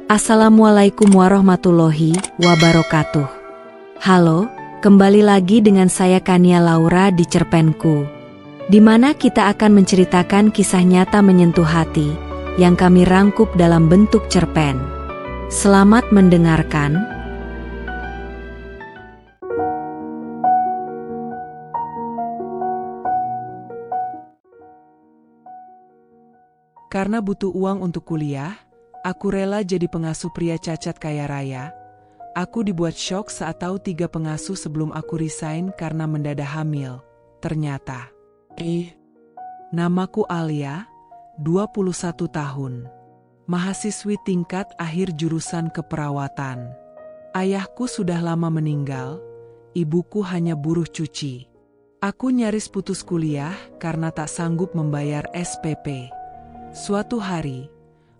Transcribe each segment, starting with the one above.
Assalamualaikum warahmatullahi wabarakatuh. Halo, kembali lagi dengan saya Kania Laura di Cerpenku, di mana kita akan menceritakan kisah nyata menyentuh hati yang kami rangkup dalam bentuk cerpen. Selamat mendengarkan. Karena butuh uang untuk kuliah, aku rela jadi pengasuh pria cacat kaya raya. Aku dibuat syok saat tahu 3 pengasuh sebelum aku resign karena mendadak hamil. Ternyata, namaku Alia, 21 tahun. Mahasiswi tingkat akhir jurusan keperawatan. Ayahku sudah lama meninggal, ibuku hanya buruh cuci. Aku nyaris putus kuliah karena tak sanggup membayar SPP. Suatu hari,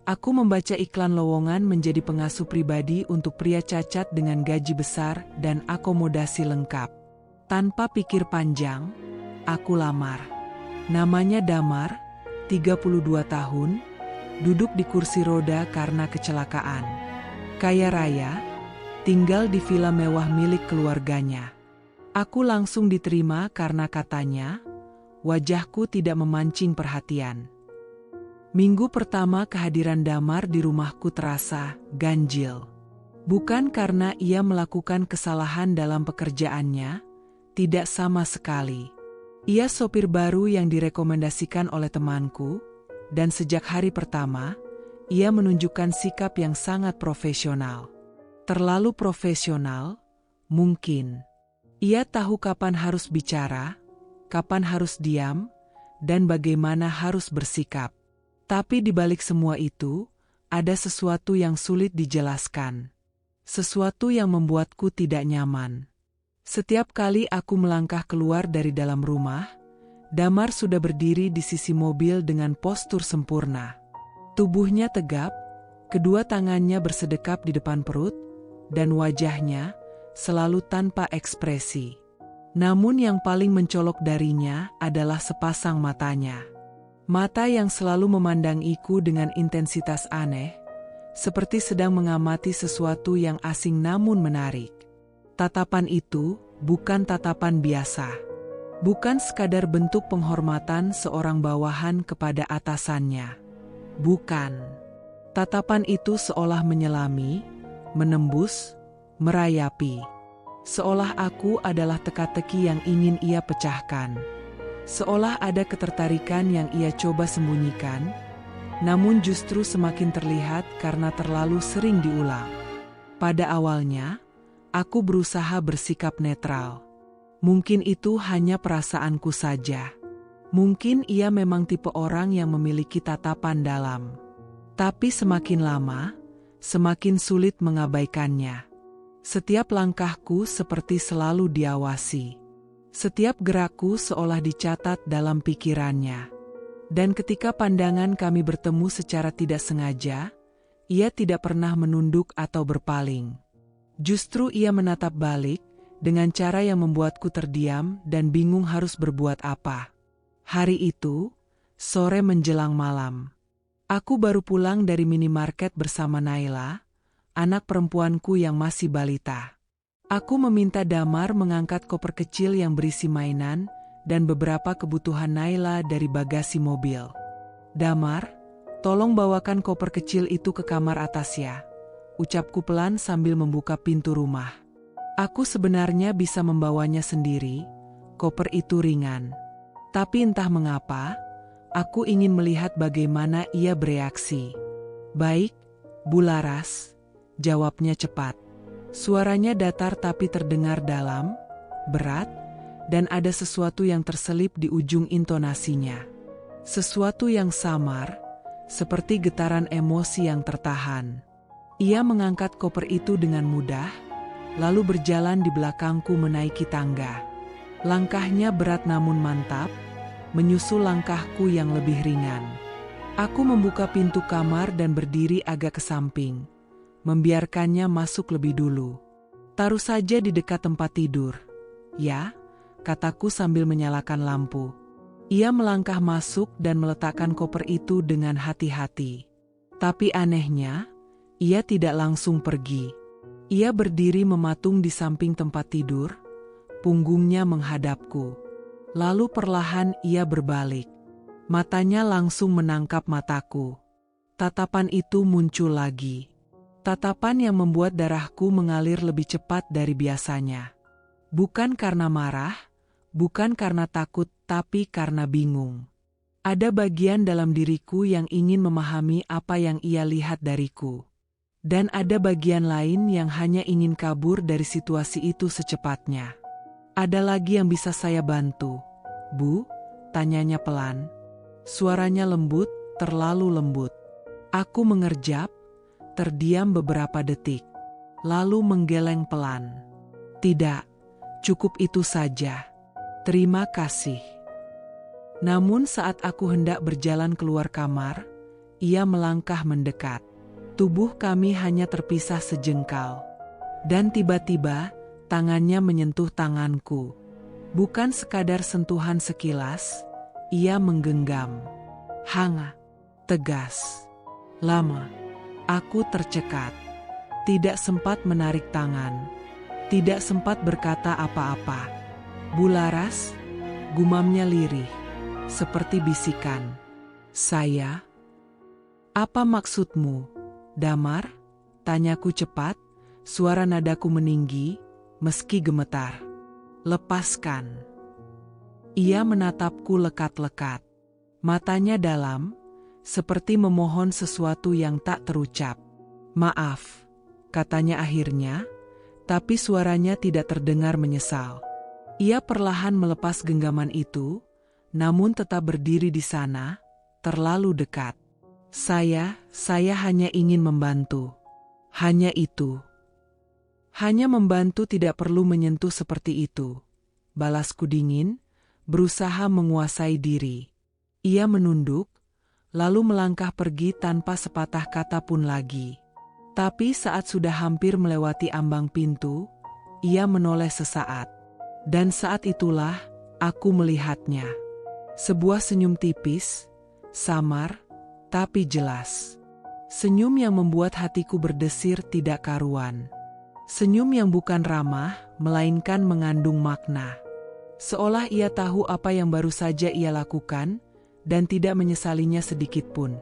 aku membaca iklan lowongan menjadi pengasuh pribadi untuk pria cacat dengan gaji besar dan akomodasi lengkap. Tanpa pikir panjang, aku lamar. Namanya Damar, 32 tahun, duduk di kursi roda karena kecelakaan. Kaya raya, tinggal di villa mewah milik keluarganya. Aku langsung diterima karena katanya, wajahku tidak memancing perhatian. Minggu pertama kehadiran Damar di rumahku terasa ganjil. Bukan karena ia melakukan kesalahan dalam pekerjaannya, tidak sama sekali. Ia sopir baru yang direkomendasikan oleh temanku, dan sejak hari pertama, ia menunjukkan sikap yang sangat profesional. Terlalu profesional, mungkin. Ia tahu kapan harus bicara, kapan harus diam, dan bagaimana harus bersikap. Tapi di balik semua itu, ada sesuatu yang sulit dijelaskan. Sesuatu yang membuatku tidak nyaman. Setiap kali aku melangkah keluar dari dalam rumah, Damar sudah berdiri di sisi mobil dengan postur sempurna. Tubuhnya tegap, kedua tangannya bersedekap di depan perut, dan wajahnya selalu tanpa ekspresi. Namun yang paling mencolok darinya adalah sepasang matanya. Mata yang selalu memandangiku dengan intensitas aneh, seperti sedang mengamati sesuatu yang asing namun menarik. Tatapan itu bukan tatapan biasa. Bukan sekadar bentuk penghormatan seorang bawahan kepada atasannya. Bukan. Tatapan itu seolah menyelami, menembus, merayapi. Seolah aku adalah teka-teki yang ingin ia pecahkan. Seolah ada ketertarikan yang ia coba sembunyikan, namun justru semakin terlihat karena terlalu sering diulang. Pada awalnya, aku berusaha bersikap netral. Mungkin itu hanya perasaanku saja. Mungkin ia memang tipe orang yang memiliki tatapan dalam. Tapi semakin lama, semakin sulit mengabaikannya. Setiap langkahku seperti selalu diawasi. Setiap gerakku seolah dicatat dalam pikirannya. Dan ketika pandangan kami bertemu secara tidak sengaja, ia tidak pernah menunduk atau berpaling. Justru ia menatap balik, dengan cara yang membuatku terdiam dan bingung harus berbuat apa. Hari itu, sore menjelang malam. Aku baru pulang dari minimarket bersama Naila, anak perempuanku yang masih balita. Aku meminta Damar mengangkat koper kecil yang berisi mainan dan beberapa kebutuhan Naila dari bagasi mobil. Damar, tolong bawakan koper kecil itu ke kamar atas ya, ucapku pelan sambil membuka pintu rumah. Aku sebenarnya bisa membawanya sendiri, koper itu ringan. Tapi entah mengapa, aku ingin melihat bagaimana ia bereaksi. Baik, Bu Laras, jawabnya cepat. Suaranya datar tapi terdengar dalam, berat, dan ada sesuatu yang terselip di ujung intonasinya. Sesuatu yang samar, seperti getaran emosi yang tertahan. Ia mengangkat koper itu dengan mudah, lalu berjalan di belakangku menaiki tangga. Langkahnya berat namun mantap, menyusul langkahku yang lebih ringan. Aku membuka pintu kamar dan berdiri agak ke samping, membiarkannya masuk lebih dulu. Taruh saja di dekat tempat tidur. Ya, kataku sambil menyalakan lampu. Ia melangkah masuk dan meletakkan koper itu dengan hati-hati. Tapi anehnya, Ia tidak langsung pergi. Ia berdiri mematung di samping tempat tidur, punggungnya menghadapku. Lalu perlahan ia berbalik. Matanya langsung menangkap mataku. Tatapan itu muncul lagi. Tatapan yang membuat darahku mengalir lebih cepat dari biasanya. Bukan karena marah, bukan karena takut, tapi karena bingung. Ada bagian dalam diriku yang ingin memahami apa yang ia lihat dariku. Dan ada bagian lain yang hanya ingin kabur dari situasi itu secepatnya. Ada lagi yang bisa saya bantu, Bu? Tanyanya pelan. Suaranya lembut, terlalu lembut. Aku mengerjap, terdiam beberapa detik, lalu menggeleng pelan. Tidak, cukup itu saja. Terima kasih. Namun saat aku hendak berjalan keluar kamar, ia melangkah mendekat. Tubuh kami hanya terpisah sejengkal. Dan tiba-tiba, tangannya menyentuh tanganku. Bukan sekadar sentuhan sekilas, ia menggenggam. Hangat, tegas, lama. Aku tercekat. Tidak sempat menarik tangan. Tidak sempat berkata apa-apa. Bularas, gumamnya lirih, seperti bisikan. Saya? Apa maksudmu, Damar? Tanyaku cepat, suara nadaku meninggi, meski gemetar. Lepaskan. Ia menatapku lekat-lekat. Matanya dalam, seperti memohon sesuatu yang tak terucap. Maaf, katanya akhirnya, tapi suaranya tidak terdengar menyesal. Ia perlahan melepas genggaman itu, namun tetap berdiri di sana, terlalu dekat. Saya hanya ingin membantu. Hanya itu. Hanya membantu, tidak perlu menyentuh seperti itu. Balasku dingin, berusaha menguasai diri. Ia menunduk, lalu melangkah pergi tanpa sepatah kata pun lagi. Tapi saat sudah hampir melewati ambang pintu, ia menoleh sesaat. Dan saat itulah, aku melihatnya. Sebuah senyum tipis, samar, tapi jelas. Senyum yang membuat hatiku berdesir tidak karuan. Senyum yang bukan ramah, melainkan mengandung makna. Seolah ia tahu apa yang baru saja ia lakukan, dan tidak menyesalinya sedikit pun.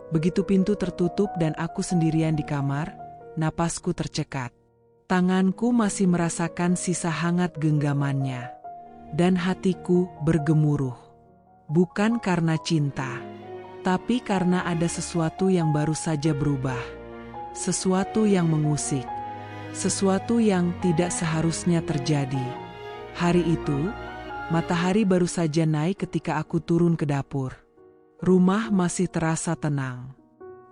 Begitu pintu tertutup dan aku sendirian di kamar, napasku tercekat. Tanganku masih merasakan sisa hangat genggamannya. Dan hatiku bergemuruh. Bukan karena cinta, tapi karena ada sesuatu yang baru saja berubah. Sesuatu yang mengusik. Sesuatu yang tidak seharusnya terjadi. Hari itu, matahari baru saja naik ketika aku turun ke dapur. Rumah masih terasa tenang.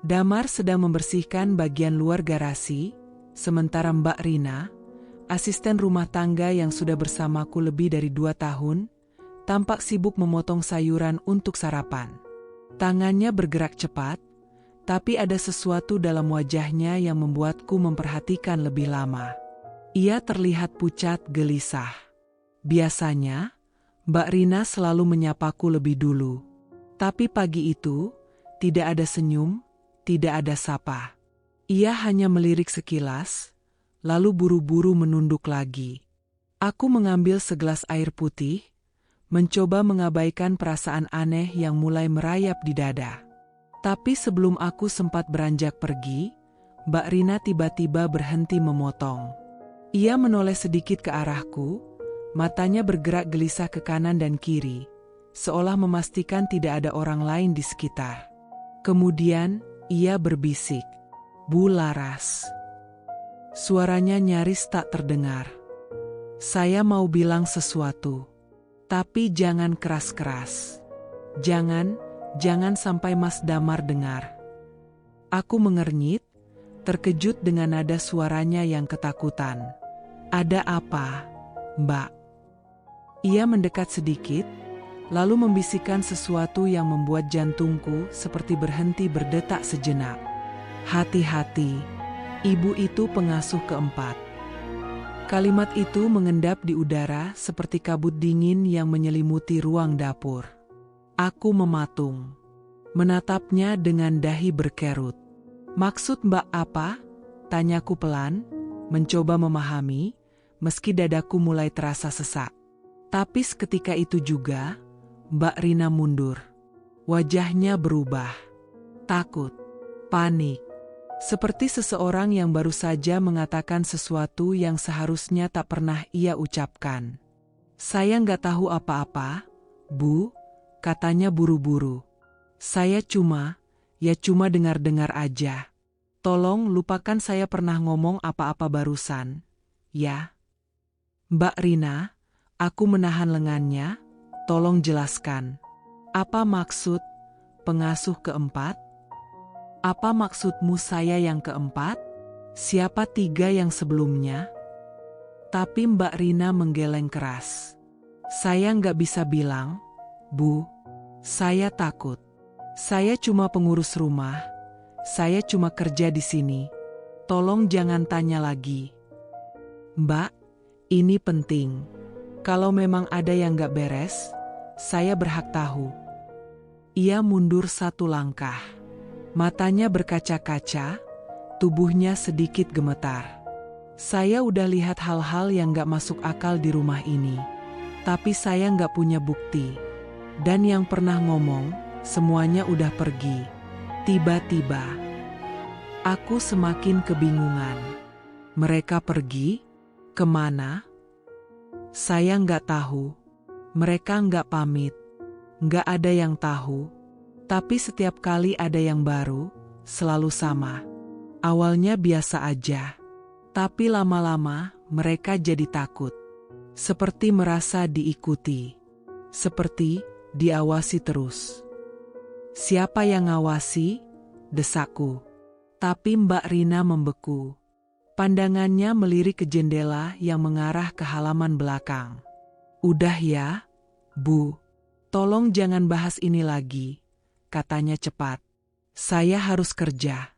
Damar sedang membersihkan bagian luar garasi, sementara Mbak Rina, asisten rumah tangga yang sudah bersamaku lebih dari 2 tahun, tampak sibuk memotong sayuran untuk sarapan. Tangannya bergerak cepat, tapi ada sesuatu dalam wajahnya yang membuatku memperhatikan lebih lama. Ia terlihat pucat gelisah. Biasanya, Mbak Rina selalu menyapaku lebih dulu. Tapi pagi itu, tidak ada senyum, tidak ada sapa. Ia hanya melirik sekilas, lalu buru-buru menunduk lagi. Aku mengambil segelas air putih, mencoba mengabaikan perasaan aneh yang mulai merayap di dada. Tapi sebelum aku sempat beranjak pergi, Mbak Rina tiba-tiba berhenti memotong. Ia menoleh sedikit ke arahku, matanya bergerak gelisah ke kanan dan kiri, seolah memastikan tidak ada orang lain di sekitar. Kemudian, ia berbisik, "Bularas." Suaranya nyaris tak terdengar. "Saya mau bilang sesuatu. Tapi jangan keras-keras. Jangan sampai Mas Damar dengar." Aku mengernyit, terkejut dengan nada suaranya yang ketakutan. "Ada apa, Mbak?" Ia mendekat sedikit, lalu membisikkan sesuatu yang membuat jantungku seperti berhenti berdetak sejenak. "Hati-hati, ibu itu pengasuh keempat." Kalimat itu mengendap di udara seperti kabut dingin yang menyelimuti ruang dapur. Aku mematung, menatapnya dengan dahi berkerut. Maksud Mbak apa? Tanyaku pelan, mencoba memahami, meski dadaku mulai terasa sesak. Tapi seketika itu juga, Mbak Rina mundur. Wajahnya berubah. Takut, panik. Seperti seseorang yang baru saja mengatakan sesuatu yang seharusnya tak pernah ia ucapkan. Saya nggak tahu apa-apa, Bu, katanya buru-buru. Saya cuma dengar-dengar aja. Tolong lupakan saya pernah ngomong apa-apa barusan, ya. Mbak Rina, aku menahan lengannya, tolong jelaskan. Apa maksud pengasuh keempat? Apa maksudmu saya yang keempat? Siapa 3 yang sebelumnya? Tapi Mbak Rina menggeleng keras. Saya nggak bisa bilang, Bu. Saya takut. Saya cuma pengurus rumah. Saya cuma kerja di sini. Tolong jangan tanya lagi. Mbak, ini penting. Kalau memang ada yang nggak beres, saya berhak tahu. Ia mundur 1 langkah. Matanya berkaca-kaca, tubuhnya sedikit gemetar. Saya udah lihat hal-hal yang gak masuk akal di rumah ini. Tapi saya gak punya bukti. Dan yang pernah ngomong, semuanya udah pergi. Tiba-tiba, aku semakin kebingungan. Mereka pergi? Kemana? Saya gak tahu. Mereka gak pamit. Gak ada yang tahu. Tapi setiap kali ada yang baru, selalu sama. Awalnya biasa aja. Tapi lama-lama mereka jadi takut. Seperti merasa diikuti. Seperti diawasi terus. Siapa yang ngawasi? Desakku. Tapi Mbak Rina membeku. Pandangannya melirik ke jendela yang mengarah ke halaman belakang. Udah ya, Bu. Tolong jangan bahas ini lagi. Katanya cepat. Saya harus kerja.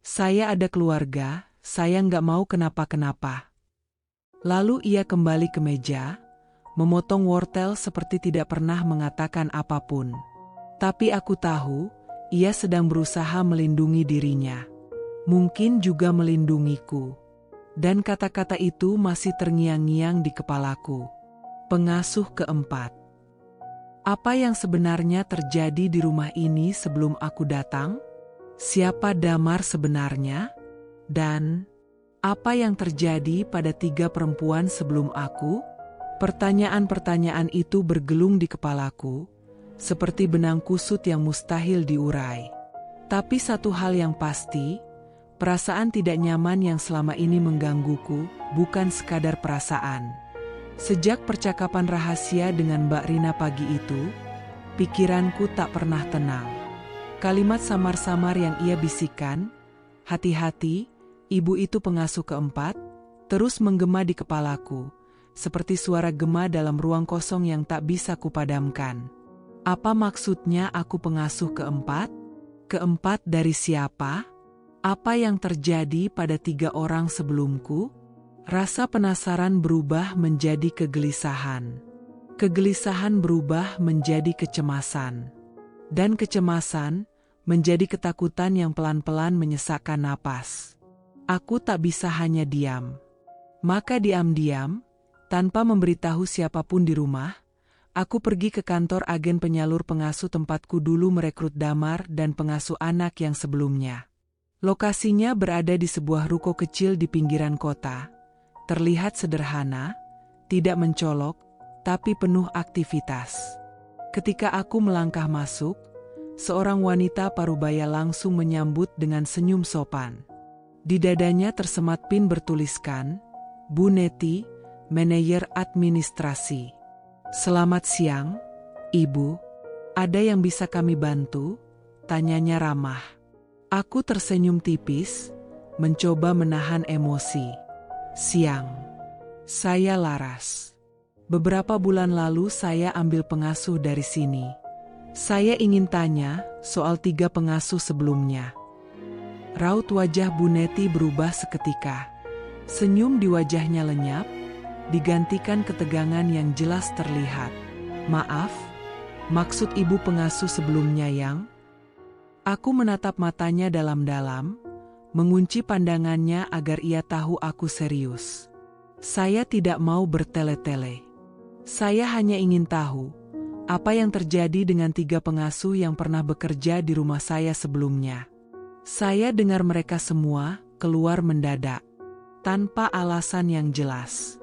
Saya ada keluarga, saya nggak mau kenapa-kenapa. Lalu ia kembali ke meja, memotong wortel seperti tidak pernah mengatakan apapun. Tapi aku tahu, ia sedang berusaha melindungi dirinya. Mungkin juga melindungiku. Dan kata-kata itu masih terngiang-ngiang di kepalaku. Pengasuh keempat. Apa yang sebenarnya terjadi di rumah ini sebelum aku datang? Siapa Damar sebenarnya? Dan apa yang terjadi pada 3 perempuan sebelum aku? Pertanyaan-pertanyaan itu bergelung di kepalaku, seperti benang kusut yang mustahil diurai. Tapi satu hal yang pasti, perasaan tidak nyaman yang selama ini menggangguku bukan sekadar perasaan. Sejak percakapan rahasia dengan Mbak Rina pagi itu, pikiranku tak pernah tenang. Kalimat samar-samar yang ia bisikan, hati-hati, ibu itu pengasuh keempat, terus menggema di kepalaku, seperti suara gema dalam ruang kosong yang tak bisa kupadamkan. Apa maksudnya aku pengasuh keempat? Keempat dari siapa? Apa yang terjadi pada 3 orang sebelumku? Rasa penasaran berubah menjadi kegelisahan. Kegelisahan berubah menjadi kecemasan. Dan kecemasan menjadi ketakutan yang pelan-pelan menyesakkan napas. Aku tak bisa hanya diam. Maka diam-diam, tanpa memberitahu siapapun di rumah, aku pergi ke kantor agen penyalur pengasuh tempatku dulu merekrut Damar dan pengasuh anak yang sebelumnya. Lokasinya berada di sebuah ruko kecil di pinggiran kota. Terlihat sederhana, tidak mencolok, tapi penuh aktivitas. Ketika aku melangkah masuk, seorang wanita parubaya langsung menyambut dengan senyum sopan. Di dadanya tersemat pin bertuliskan, Bu Neti, Manajer Administrasi. Selamat siang, Ibu. Ada yang bisa kami bantu? Tanyanya ramah. Aku tersenyum tipis, mencoba menahan emosi. Siang. Saya Laras. Beberapa bulan lalu saya ambil pengasuh dari sini. Saya ingin tanya soal 3 pengasuh sebelumnya. Raut wajah Bu Neti berubah seketika. Senyum di wajahnya lenyap, digantikan ketegangan yang jelas terlihat. Maaf, maksud ibu pengasuh sebelumnya yang? Aku menatap matanya dalam-dalam, mengunci pandangannya agar ia tahu aku serius. Saya tidak mau bertele-tele. Saya hanya ingin tahu apa yang terjadi dengan 3 pengasuh yang pernah bekerja di rumah saya sebelumnya. Saya dengar mereka semua keluar mendadak, tanpa alasan yang jelas.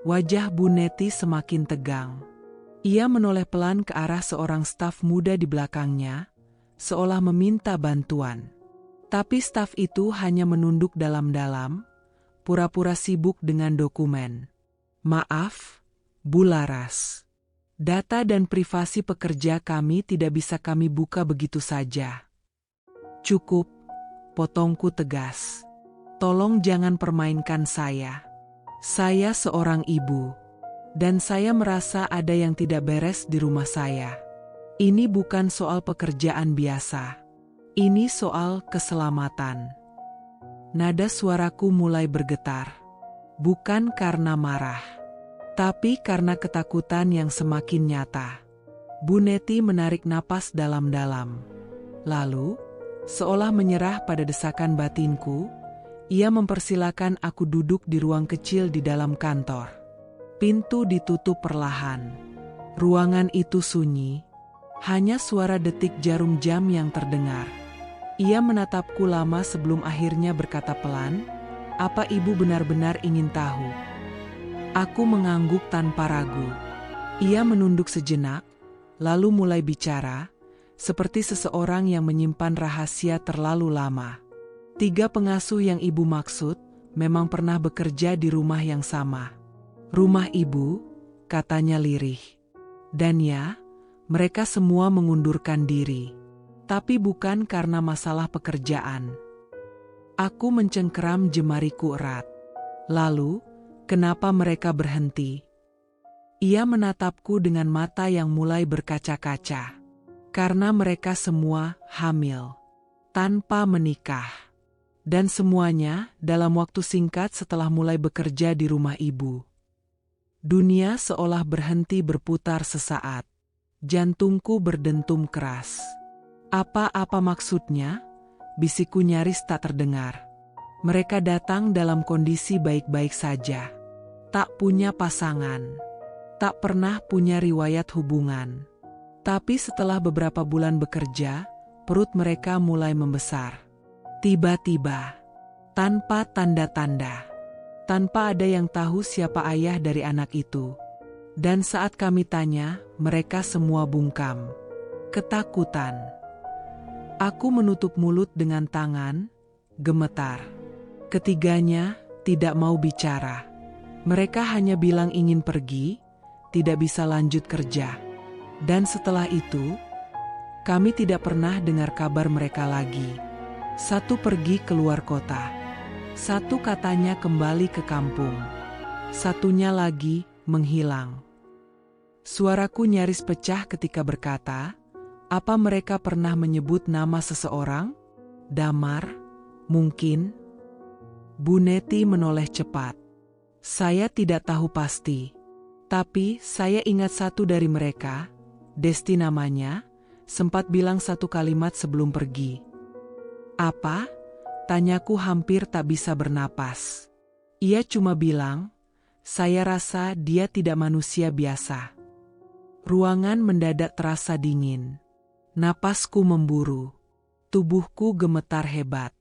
Wajah Bu Neti semakin tegang. Ia menoleh pelan ke arah seorang staf muda di belakangnya, seolah meminta bantuan. Tapi staf itu hanya menunduk dalam-dalam, pura-pura sibuk dengan dokumen. Maaf, Bu Laras. Data dan privasi pekerja kami tidak bisa kami buka begitu saja. Cukup, potongku tegas. Tolong jangan permainkan saya. Saya seorang ibu, dan saya merasa ada yang tidak beres di rumah saya. Ini bukan soal pekerjaan biasa. Ini soal keselamatan. Nada suaraku mulai bergetar. Bukan karena marah, tapi karena ketakutan yang semakin nyata. Bu Neti menarik napas dalam-dalam. Lalu, seolah menyerah pada desakan batinku, ia mempersilakan aku duduk di ruang kecil di dalam kantor. Pintu ditutup perlahan. Ruangan itu sunyi. Hanya suara detik jarum jam yang terdengar. Ia menatapku lama sebelum akhirnya berkata pelan, "Apa ibu benar-benar ingin tahu?" Aku mengangguk tanpa ragu. Ia menunduk sejenak, lalu mulai bicara, seperti seseorang yang menyimpan rahasia terlalu lama. 3 pengasuh yang ibu maksud memang pernah bekerja di rumah yang sama. Rumah ibu, katanya lirih. Dan ya, mereka semua mengundurkan diri. Tapi bukan karena masalah pekerjaan. Aku mencengkeram jemariku erat. Lalu, kenapa mereka berhenti? Ia menatapku dengan mata yang mulai berkaca-kaca. Karena mereka semua hamil, tanpa menikah. Dan semuanya dalam waktu singkat setelah mulai bekerja di rumah ibu. Dunia seolah berhenti berputar sesaat. Jantungku berdentum keras. Apa-apa maksudnya? Bisikku nyaris tak terdengar. Mereka datang dalam kondisi baik-baik saja. Tak punya pasangan. Tak pernah punya riwayat hubungan. Tapi setelah beberapa bulan bekerja, perut mereka mulai membesar. Tiba-tiba, tanpa tanda-tanda, tanpa ada yang tahu siapa ayah dari anak itu. Dan saat kami tanya, mereka semua bungkam. Ketakutan. Aku menutup mulut dengan tangan, gemetar. Ketiganya tidak mau bicara. Mereka hanya bilang ingin pergi, tidak bisa lanjut kerja. Dan setelah itu, kami tidak pernah dengar kabar mereka lagi. Satu pergi keluar kota. Satu katanya kembali ke kampung. Satunya lagi menghilang. Suaraku nyaris pecah ketika berkata, apa mereka pernah menyebut nama seseorang? Damar? Mungkin? Bu Neti menoleh cepat. Saya tidak tahu pasti. Tapi saya ingat satu dari mereka, Desti namanya, sempat bilang satu kalimat sebelum pergi. Apa? Tanyaku hampir tak bisa bernapas. Ia cuma bilang, saya rasa dia tidak manusia biasa. Ruangan mendadak terasa dingin. Napasku memburu. Tubuhku gemetar hebat.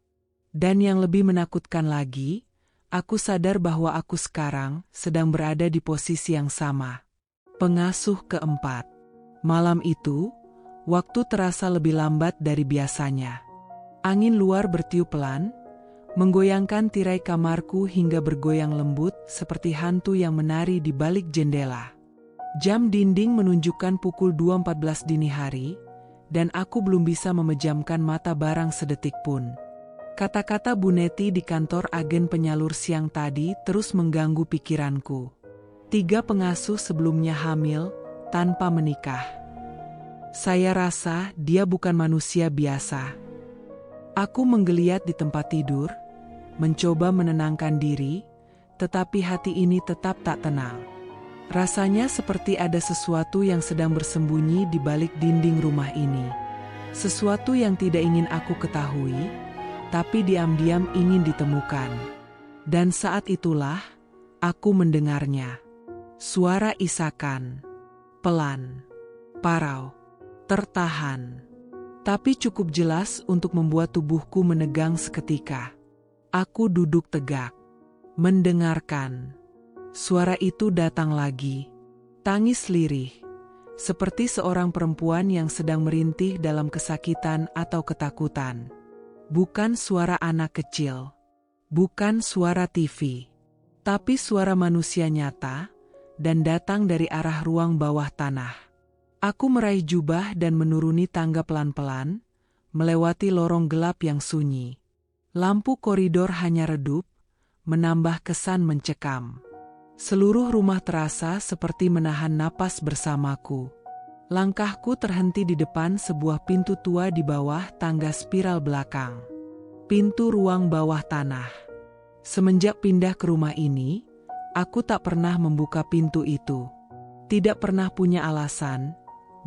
Dan yang lebih menakutkan lagi, aku sadar bahwa aku sekarang sedang berada di posisi yang sama. Pengasuh keempat. Malam itu, waktu terasa lebih lambat dari biasanya. Angin luar bertiup pelan, menggoyangkan tirai kamarku hingga bergoyang lembut seperti hantu yang menari di balik jendela. Jam dinding menunjukkan pukul 2.14 dini hari, dan aku belum bisa memejamkan mata barang sedetik pun. Kata-kata Bu Neti di kantor agen penyalur siang tadi terus mengganggu pikiranku. 3 pengasuh sebelumnya hamil, tanpa menikah. Saya rasa dia bukan manusia biasa. Aku menggeliat di tempat tidur, mencoba menenangkan diri, tetapi hati ini tetap tak tenang. Rasanya seperti ada sesuatu yang sedang bersembunyi di balik dinding rumah ini. Sesuatu yang tidak ingin aku ketahui, tapi diam-diam ingin ditemukan. Dan saat itulah, aku mendengarnya. Suara isakan. Pelan. Parau. Tertahan. Tapi cukup jelas untuk membuat tubuhku menegang seketika. Aku duduk tegak. Mendengarkan. Suara itu datang lagi. Tangis lirih. Seperti seorang perempuan yang sedang merintih dalam kesakitan atau ketakutan. Bukan suara anak kecil. Bukan suara TV. Tapi suara manusia nyata dan datang dari arah ruang bawah tanah. Aku meraih jubah dan menuruni tangga pelan-pelan, melewati lorong gelap yang sunyi. Lampu koridor hanya redup, menambah kesan mencekam. Seluruh rumah terasa seperti menahan napas bersamaku. Langkahku terhenti di depan sebuah pintu tua di bawah tangga spiral belakang. Pintu ruang bawah tanah. Semenjak pindah ke rumah ini, aku tak pernah membuka pintu itu. Tidak pernah punya alasan,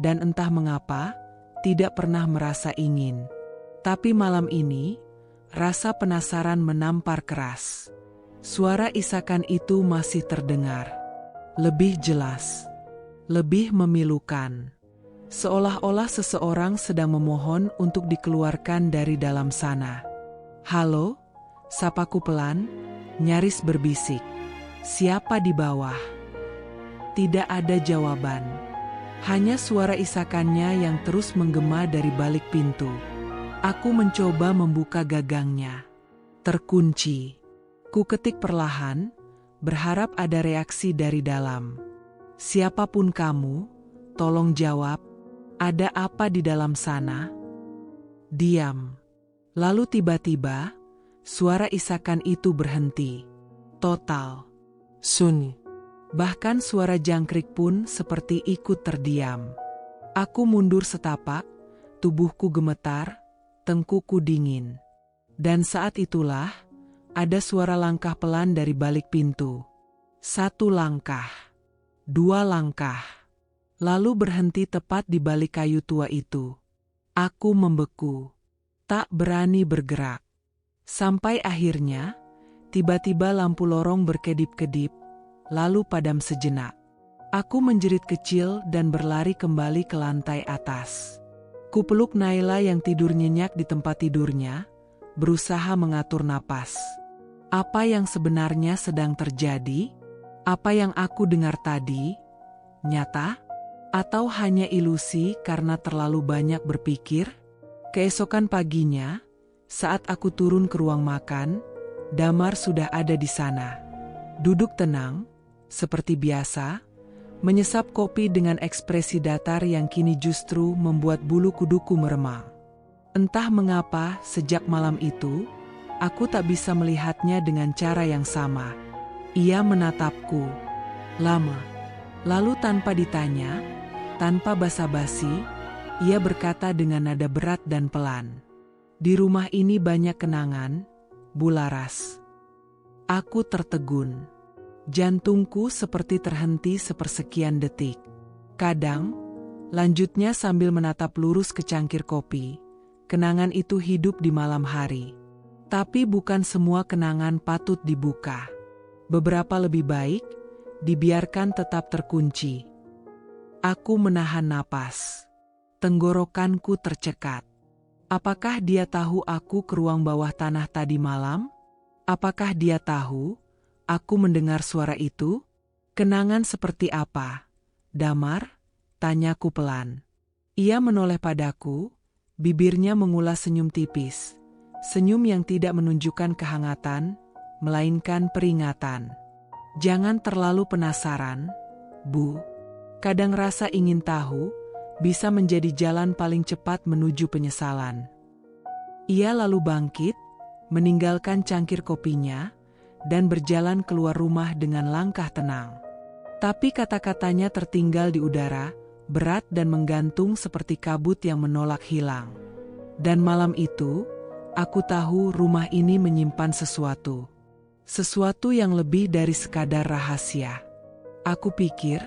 dan entah mengapa, tidak pernah merasa ingin. Tapi malam ini, rasa penasaran menampar keras. Suara isakan itu masih terdengar. Lebih jelas. Lebih memilukan. Seolah-olah seseorang sedang memohon untuk dikeluarkan dari dalam sana. "Halo?" sapaku pelan, nyaris berbisik. "Siapa di bawah?" Tidak ada jawaban. Hanya suara isakannya yang terus menggema dari balik pintu. Aku mencoba membuka gagangnya. Terkunci. Ku ketik perlahan, berharap ada reaksi dari dalam. "Siapapun kamu, tolong jawab, ada apa di dalam sana?" Diam. Lalu tiba-tiba, suara isakan itu berhenti. Total. Sunyi. Bahkan suara jangkrik pun seperti ikut terdiam. Aku mundur setapak, tubuhku gemetar, tengkukku dingin. Dan saat itulah, ada suara langkah pelan dari balik pintu. 1 langkah. 2 langkah. Lalu berhenti tepat di balik kayu tua itu. Aku membeku. Tak berani bergerak. Sampai akhirnya, tiba-tiba lampu lorong berkedip-kedip, lalu padam sejenak. Aku menjerit kecil dan berlari kembali ke lantai atas. Kupeluk Naila yang tidur nyenyak di tempat tidurnya, berusaha mengatur napas. Apa yang sebenarnya sedang terjadi? Apa yang aku dengar tadi? Nyata? Atau hanya ilusi karena terlalu banyak berpikir? Keesokan paginya, saat aku turun ke ruang makan, Damar sudah ada di sana. Duduk tenang, seperti biasa, menyesap kopi dengan ekspresi datar yang kini justru membuat bulu kuduku meremang. Entah mengapa sejak malam itu, aku tak bisa melihatnya dengan cara yang sama. Ia menatapku lama. Lalu tanpa ditanya, tanpa basa-basi, ia berkata dengan nada berat dan pelan. "Di rumah ini banyak kenangan, Bu Laras." Aku tertegun. Jantungku seperti terhenti sepersekian detik. Kadang, lanjutnya sambil menatap lurus ke cangkir kopi, kenangan itu hidup di malam hari. Tapi bukan semua kenangan patut dibuka. Beberapa lebih baik, dibiarkan tetap terkunci. Aku menahan napas. Tenggorokanku tercekat. Apakah dia tahu aku ke ruang bawah tanah tadi malam? Apakah dia tahu aku mendengar suara itu? "Kenangan seperti apa, Damar?" tanyaku pelan. Ia menoleh padaku, bibirnya mengulas senyum tipis. Senyum yang tidak menunjukkan kehangatan, melainkan peringatan. "Jangan terlalu penasaran, Bu. Kadang rasa ingin tahu bisa menjadi jalan paling cepat menuju penyesalan." Ia lalu bangkit, meninggalkan cangkir kopinya, dan berjalan keluar rumah dengan langkah tenang. Tapi kata-katanya tertinggal di udara, berat dan menggantung seperti kabut yang menolak hilang. Dan malam itu, aku tahu rumah ini menyimpan sesuatu. Sesuatu yang lebih dari sekadar rahasia. Aku pikir,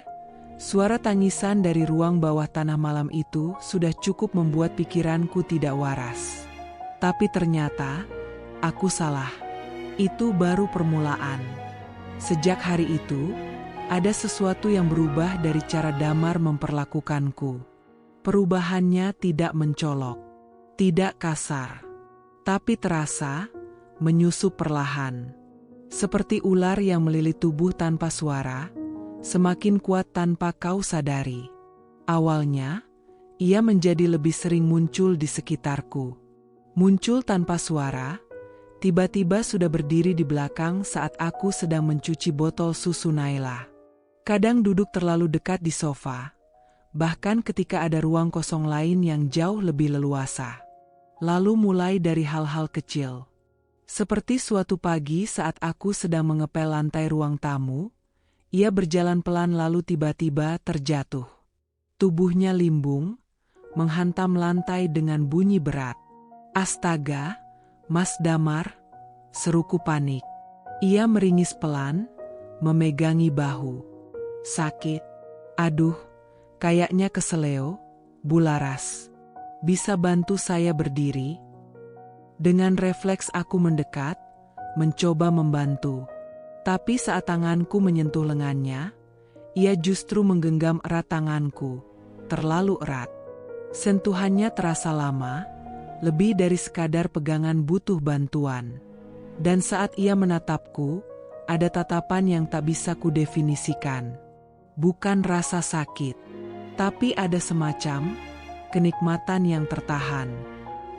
suara tangisan dari ruang bawah tanah malam itu sudah cukup membuat pikiranku tidak waras. Tapi ternyata, Aku salah. Itu baru permulaan. Sejak hari itu, ada sesuatu yang berubah dari cara Damar memperlakukanku. Perubahannya tidak mencolok, tidak kasar, tapi terasa, menyusup perlahan. Seperti ular yang melilit tubuh tanpa suara, semakin kuat tanpa kau sadari. Awalnya, ia menjadi lebih sering muncul di sekitarku. Muncul tanpa suara, tiba-tiba sudah berdiri di belakang saat aku sedang mencuci botol susu Naila. Kadang duduk terlalu dekat di sofa, bahkan ketika ada ruang kosong lain yang jauh lebih leluasa. Lalu mulai dari hal-hal kecil. Seperti suatu pagi saat aku sedang mengepel lantai ruang tamu, ia berjalan pelan lalu tiba-tiba terjatuh. Tubuhnya limbung, menghantam lantai dengan bunyi berat. "Astaga, Mas Damar," seruku panik. Ia meringis pelan, memegangi bahu. "Sakit? Aduh, kayaknya keseleo, Bularas. Bisa bantu saya berdiri?" Dengan refleks aku mendekat, mencoba membantu. Tapi saat tanganku menyentuh lengannya, ia justru menggenggam erat tanganku, terlalu erat. Sentuhannya terasa lama, lebih dari sekadar pegangan butuh bantuan. Dan saat ia menatapku, ada tatapan yang tak bisa kudefinisikan. Bukan rasa sakit, tapi ada semacam kenikmatan yang tertahan.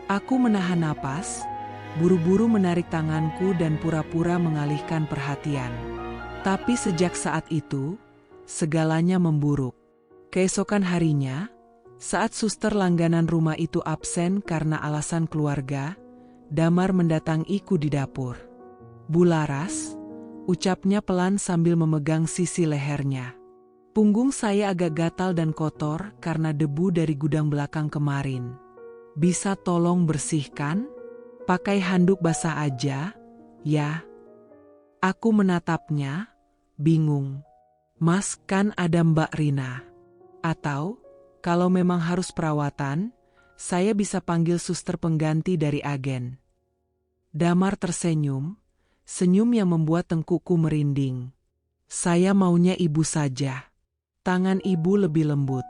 Aku menahan napas, buru-buru menarik tanganku dan pura-pura mengalihkan perhatian. Tapi sejak saat itu, segalanya memburuk. Keesokan harinya, saat suster langganan rumah itu absen karena alasan keluarga, Damar mendatangiku di dapur. "Bularas," ucapnya pelan sambil memegang sisi lehernya. Punggung saya agak gatal dan kotor karena debu dari gudang belakang kemarin. "Bisa tolong bersihkan? Pakai handuk basah aja, ya?" Aku menatapnya, bingung. "Mas, kan ada Mbak Rina. Atau, kalau memang harus perawatan, saya bisa panggil suster pengganti dari agen." Damar tersenyum, senyum yang membuat tengkukku merinding. "Saya maunya ibu saja." Tangan ibu lebih lembut.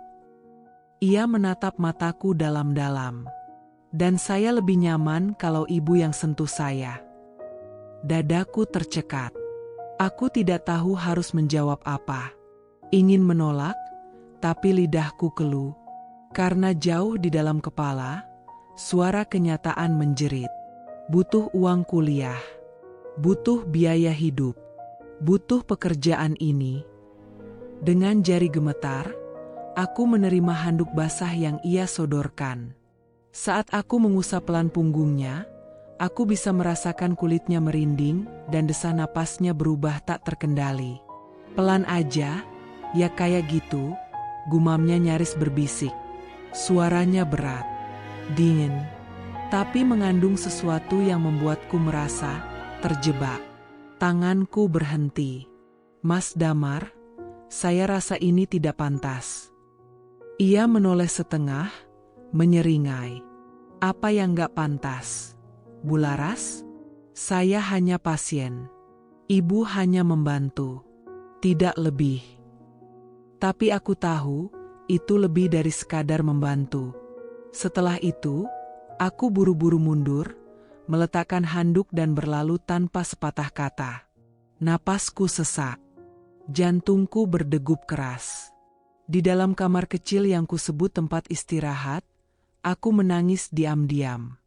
Ia menatap mataku dalam-dalam. Dan saya lebih nyaman kalau ibu yang sentuh saya. Dadaku tercekat. Aku tidak tahu harus menjawab apa. Ingin menolak, tapi lidahku keluh. Karena jauh di dalam kepala, suara kenyataan menjerit. Butuh uang kuliah. Butuh biaya hidup. Butuh pekerjaan ini. Dengan jari gemetar, aku menerima handuk basah yang ia sodorkan. Saat aku mengusap pelan punggungnya, aku bisa merasakan kulitnya merinding dan desah napasnya berubah tak terkendali. "Pelan aja, ya kayak gitu," gumamnya nyaris berbisik. Suaranya berat, dingin, tapi mengandung sesuatu yang membuatku merasa terjebak. Tanganku berhenti. "Mas Damar, saya rasa ini tidak pantas." Ia menoleh setengah, menyeringai. "Apa yang gak pantas, Bularas? Saya hanya pasien. Ibu hanya membantu. Tidak lebih." Tapi aku tahu, itu lebih dari sekadar membantu. Setelah itu, aku buru-buru mundur, meletakkan handuk dan berlalu tanpa sepatah kata. Napasku sesak. Jantungku berdegup keras. Di dalam kamar kecil yang kusebut tempat istirahat, aku menangis diam-diam.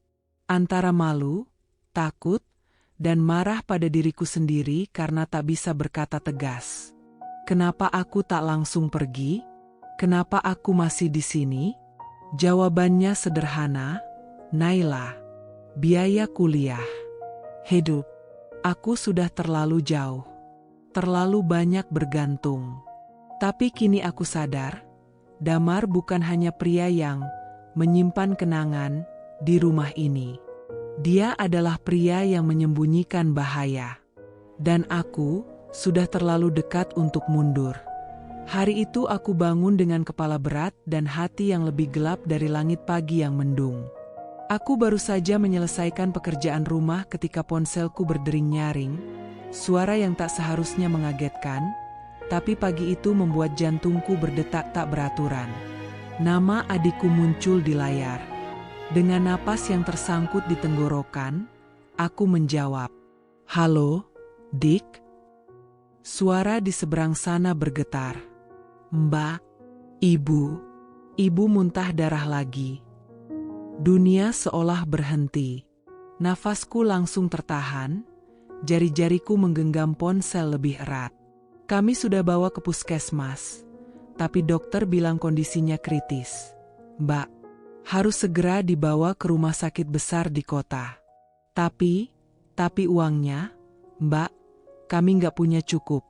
Antara malu, takut, dan marah pada diriku sendiri karena tak bisa berkata tegas. Kenapa aku tak langsung pergi? Kenapa aku masih di sini? Jawabannya sederhana, Naila. Biaya kuliah. Hidup. Aku sudah terlalu jauh. Terlalu banyak bergantung. Tapi kini aku sadar, Damar bukan hanya pria yang menyimpan kenangan di rumah ini. Dia adalah pria yang menyembunyikan bahaya. Dan aku sudah terlalu dekat untuk mundur. Hari itu aku bangun dengan kepala berat dan hati yang lebih gelap dari langit pagi yang mendung. Aku baru saja menyelesaikan pekerjaan rumah ketika ponselku berdering nyaring, suara yang tak seharusnya mengagetkan, tapi pagi itu membuat jantungku berdetak tak beraturan. Nama adikku muncul di layar. Dengan napas yang tersangkut di tenggorokan, aku menjawab, "Halo, Dik?" Suara di seberang sana bergetar. "Mbak, Ibu muntah darah lagi." Dunia seolah berhenti. Nafasku langsung tertahan, jari-jariku menggenggam ponsel lebih erat. Kami sudah bawa ke puskesmas, tapi dokter bilang kondisinya kritis. "Mbak, harus segera dibawa ke rumah sakit besar di kota. Tapi uangnya, Mbak, kami nggak punya cukup."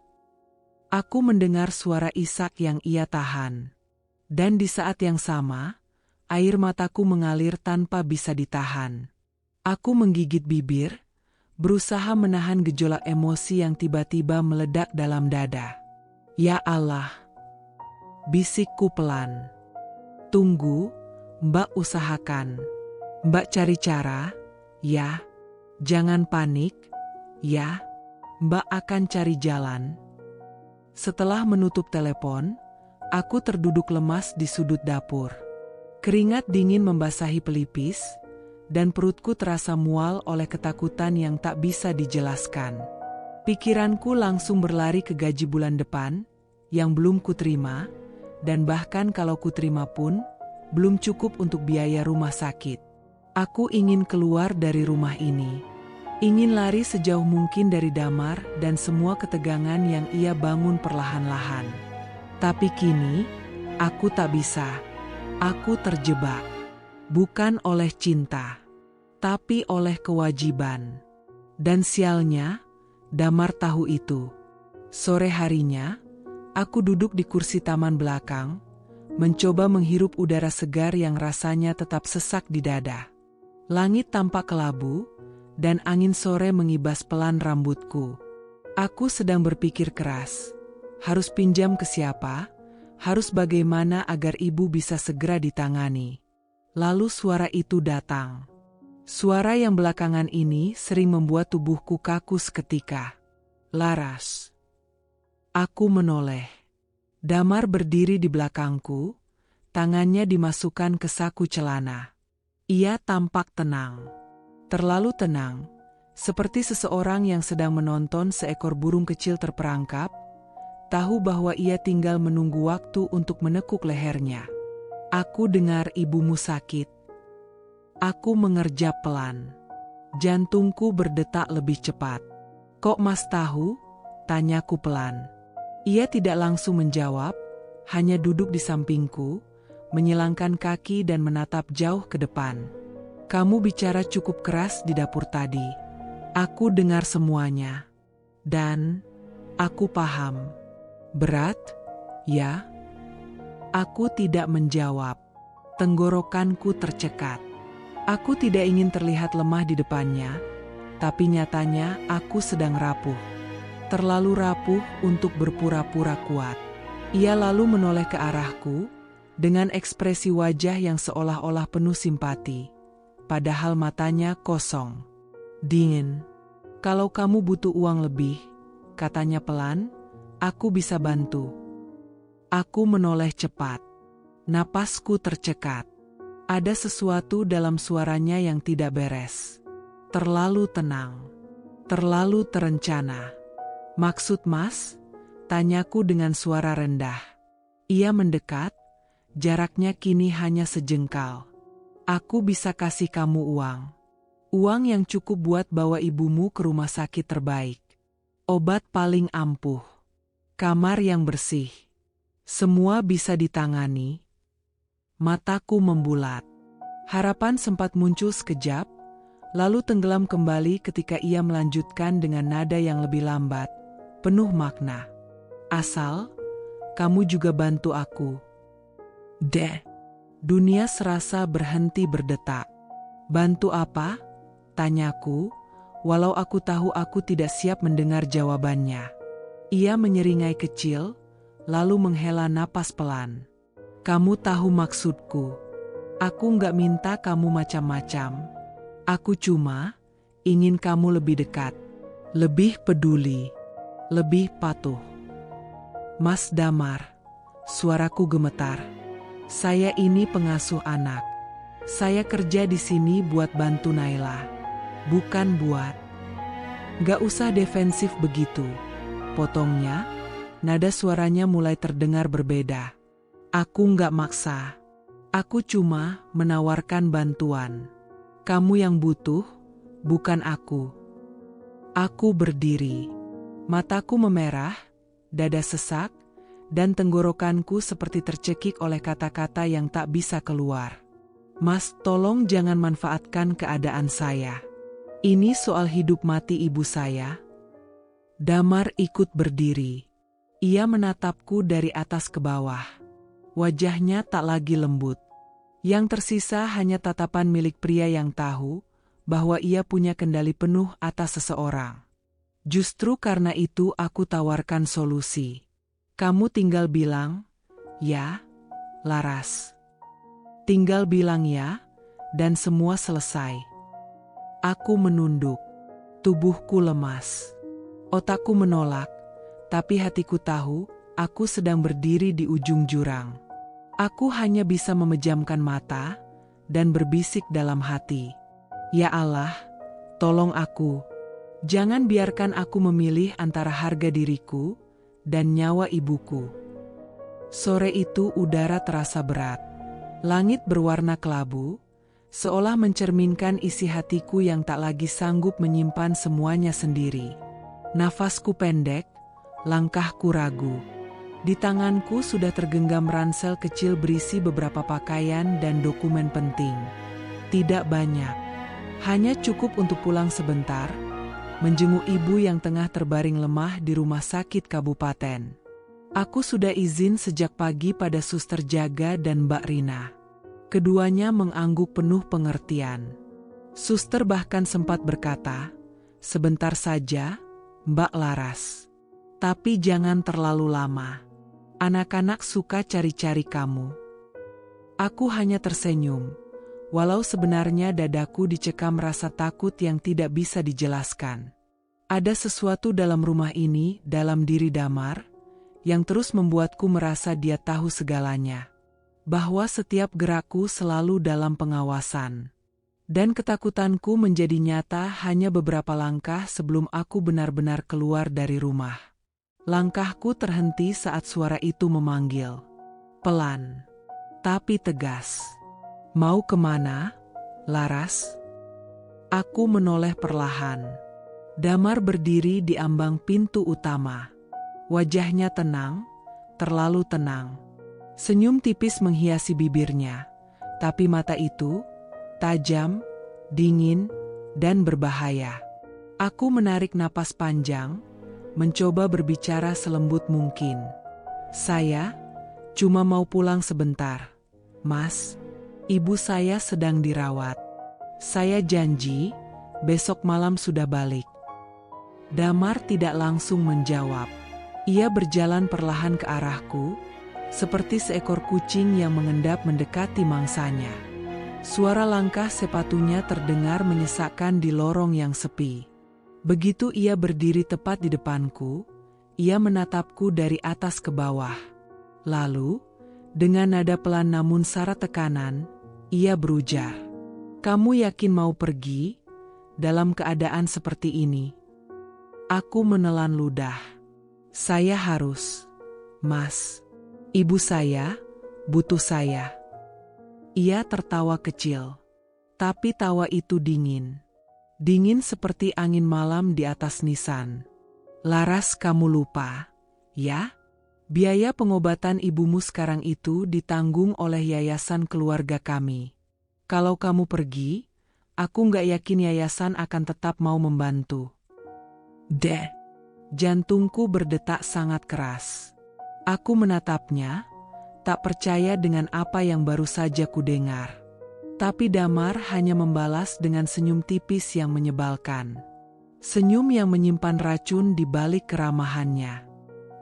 Aku mendengar suara isak yang ia tahan. Dan di saat yang sama, air mataku mengalir tanpa bisa ditahan. Aku menggigit bibir, berusaha menahan gejolak emosi yang tiba-tiba meledak dalam dada. "Ya Allah," bisikku pelan. "Tunggu, Mbak, usahakan. Mbak cari cara, ya. Jangan panik, ya. Mbak akan cari jalan." Setelah menutup telepon, aku terduduk lemas di sudut dapur. Keringat dingin membasahi pelipis, dan perutku terasa mual oleh ketakutan yang tak bisa dijelaskan. Pikiranku langsung berlari ke gaji bulan depan, yang belum kuterima, dan bahkan kalau kuterima pun, belum cukup untuk biaya rumah sakit. Aku ingin keluar dari rumah ini. Ingin lari sejauh mungkin dari Damar dan semua ketegangan yang ia bangun perlahan-lahan. Tapi kini, aku tak bisa. Aku terjebak, bukan oleh cinta, tapi oleh kewajiban. Dan sialnya, Damar tahu itu. Sore harinya, aku duduk di kursi taman belakang, mencoba menghirup udara segar yang rasanya tetap sesak di dada. Langit tampak kelabu, dan angin sore mengibas pelan rambutku. Aku sedang berpikir keras, harus pinjam ke siapa? Harus bagaimana agar ibu bisa segera ditangani. Lalu suara itu datang. Suara yang belakangan ini sering membuat tubuhku kaku seketika. "Laras." Aku menoleh. Damar berdiri di belakangku, tangannya dimasukkan ke saku celana. Ia tampak tenang. Terlalu tenang, seperti seseorang yang sedang menonton seekor burung kecil terperangkap, tahu bahwa ia tinggal menunggu waktu untuk menekuk lehernya. "Aku dengar ibumu sakit." Aku mengerjap pelan. Jantungku berdetak lebih cepat. "Kok Mas tahu?" tanyaku pelan. Ia tidak langsung menjawab, hanya duduk di sampingku, menyilangkan kaki dan menatap jauh ke depan. "Kamu bicara cukup keras di dapur tadi. Aku dengar semuanya. Dan aku paham. Berat, ya?" Aku tidak menjawab. Tenggorokanku tercekat. Aku tidak ingin terlihat lemah di depannya, tapi nyatanya aku sedang rapuh. Terlalu rapuh untuk berpura-pura kuat. Ia lalu menoleh ke arahku, dengan ekspresi wajah yang seolah-olah penuh simpati. Padahal matanya kosong. Dingin. "Kalau kamu butuh uang lebih," katanya pelan, "aku bisa bantu." Aku menoleh cepat. Napasku tercekat. Ada sesuatu dalam suaranya yang tidak beres. Terlalu tenang. Terlalu terencana. "Maksud Mas?" tanyaku dengan suara rendah. Ia mendekat, jaraknya kini hanya sejengkal. "Aku bisa kasih kamu uang. Uang yang cukup buat bawa ibumu ke rumah sakit terbaik. Obat paling ampuh. Kamar yang bersih. Semua bisa ditangani." Mataku membulat. Harapan sempat muncul sekejap, lalu tenggelam kembali ketika ia melanjutkan dengan nada yang lebih lambat, penuh makna. "Asal kamu juga bantu aku." Dunia serasa berhenti berdetak. "Bantu apa?" tanyaku, walau aku tahu aku tidak siap mendengar jawabannya. Ia menyeringai kecil, lalu menghela napas pelan. "Kamu tahu maksudku. Aku nggak minta kamu macam-macam. Aku cuma ingin kamu lebih dekat, lebih peduli, lebih patuh. Mas Damar, suaraku gemetar. Saya ini pengasuh anak. Saya kerja di sini buat bantu Naila, bukan buat. Gak usah defensif begitu. Potongnya, nada suaranya mulai terdengar berbeda. Aku nggak maksa. Aku cuma menawarkan bantuan. Kamu yang butuh, bukan aku. Aku berdiri. Mataku memerah, dada sesak, dan tenggorokanku seperti tercekik oleh kata-kata yang tak bisa keluar. Mas, tolong jangan manfaatkan keadaan saya. Ini soal hidup mati ibu saya. Damar ikut berdiri. Ia menatapku dari atas ke bawah. Wajahnya tak lagi lembut. Yang tersisa hanya tatapan milik pria yang tahu bahwa ia punya kendali penuh atas seseorang. Justru karena itu aku tawarkan solusi. Kamu tinggal bilang, ya, Laras. Tinggal bilang ya, dan semua selesai. Aku menunduk. Tubuhku lemas. Otakku menolak, tapi hatiku tahu aku sedang berdiri di ujung jurang. Aku hanya bisa memejamkan mata dan berbisik dalam hati. Ya Allah, tolong aku. Jangan biarkan aku memilih antara harga diriku dan nyawa ibuku. Sore itu udara terasa berat. Langit berwarna kelabu, seolah mencerminkan isi hatiku yang tak lagi sanggup menyimpan semuanya sendiri. Nafasku pendek, langkahku ragu. Di tanganku sudah tergenggam ransel kecil berisi beberapa pakaian dan dokumen penting. Tidak banyak, hanya cukup untuk pulang sebentar, menjenguk ibu yang tengah terbaring lemah di rumah sakit kabupaten. Aku sudah izin sejak pagi pada suster jaga dan Mbak Rina. Keduanya mengangguk penuh pengertian. Suster bahkan sempat berkata, "Sebentar saja, Mbak Laras. Tapi jangan terlalu lama. Anak-anak suka cari-cari kamu." Aku hanya tersenyum. Walau sebenarnya dadaku dicekam rasa takut yang tidak bisa dijelaskan. Ada sesuatu dalam rumah ini, dalam diri Damar, yang terus membuatku merasa dia tahu segalanya. Bahwa setiap gerakku selalu dalam pengawasan. Dan ketakutanku menjadi nyata hanya beberapa langkah sebelum aku benar-benar keluar dari rumah. Langkahku terhenti saat suara itu memanggil. Pelan, tapi tegas. "Mau kemana, Laras?" Aku menoleh perlahan. Damar berdiri di ambang pintu utama. Wajahnya tenang, terlalu tenang. Senyum tipis menghiasi bibirnya, tapi mata itu tajam, dingin, dan berbahaya. Aku menarik napas panjang, mencoba berbicara selembut mungkin. "Saya cuma mau pulang sebentar, Mas. Ibu saya sedang dirawat. Saya janji, besok malam sudah balik." Damar tidak langsung menjawab. Ia berjalan perlahan ke arahku, seperti seekor kucing yang mengendap mendekati mangsanya. Suara langkah sepatunya terdengar menyesakkan di lorong yang sepi. Begitu ia berdiri tepat di depanku, ia menatapku dari atas ke bawah. Lalu, dengan nada pelan namun syarat tekanan, ia berujar, "Kamu yakin mau pergi dalam keadaan seperti ini?" Aku menelan ludah. "Saya harus, Mas. Ibu saya butuh saya." Ia tertawa kecil, tapi tawa itu dingin. Dingin seperti angin malam di atas nisan. "Laras, kamu lupa, ya? Biaya pengobatan ibumu sekarang itu ditanggung oleh yayasan keluarga kami. Kalau kamu pergi, aku nggak yakin yayasan akan tetap mau membantu." Jantungku berdetak sangat keras. Aku menatapnya, tak percaya dengan apa yang baru saja kudengar. Tapi Damar hanya membalas dengan senyum tipis yang menyebalkan. Senyum yang menyimpan racun di balik keramahannya.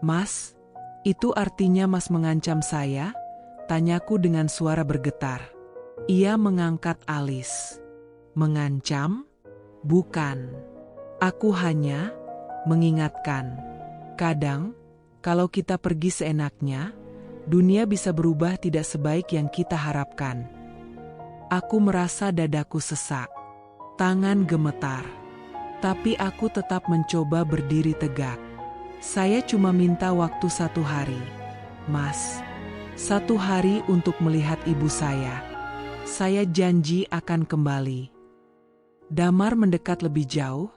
"Mas, itu artinya Mas mengancam saya?" Tanyaku dengan suara bergetar. Ia mengangkat alis. Mengancam? Bukan. Aku hanya mengingatkan. Kadang, kalau kita pergi seenaknya, dunia bisa berubah tidak sebaik yang kita harapkan. Aku merasa dadaku sesak. Tangan gemetar. Tapi aku tetap mencoba berdiri tegak. Saya cuma minta waktu 1 hari. Mas, 1 hari untuk melihat ibu saya. Saya janji akan kembali. Damar mendekat lebih jauh,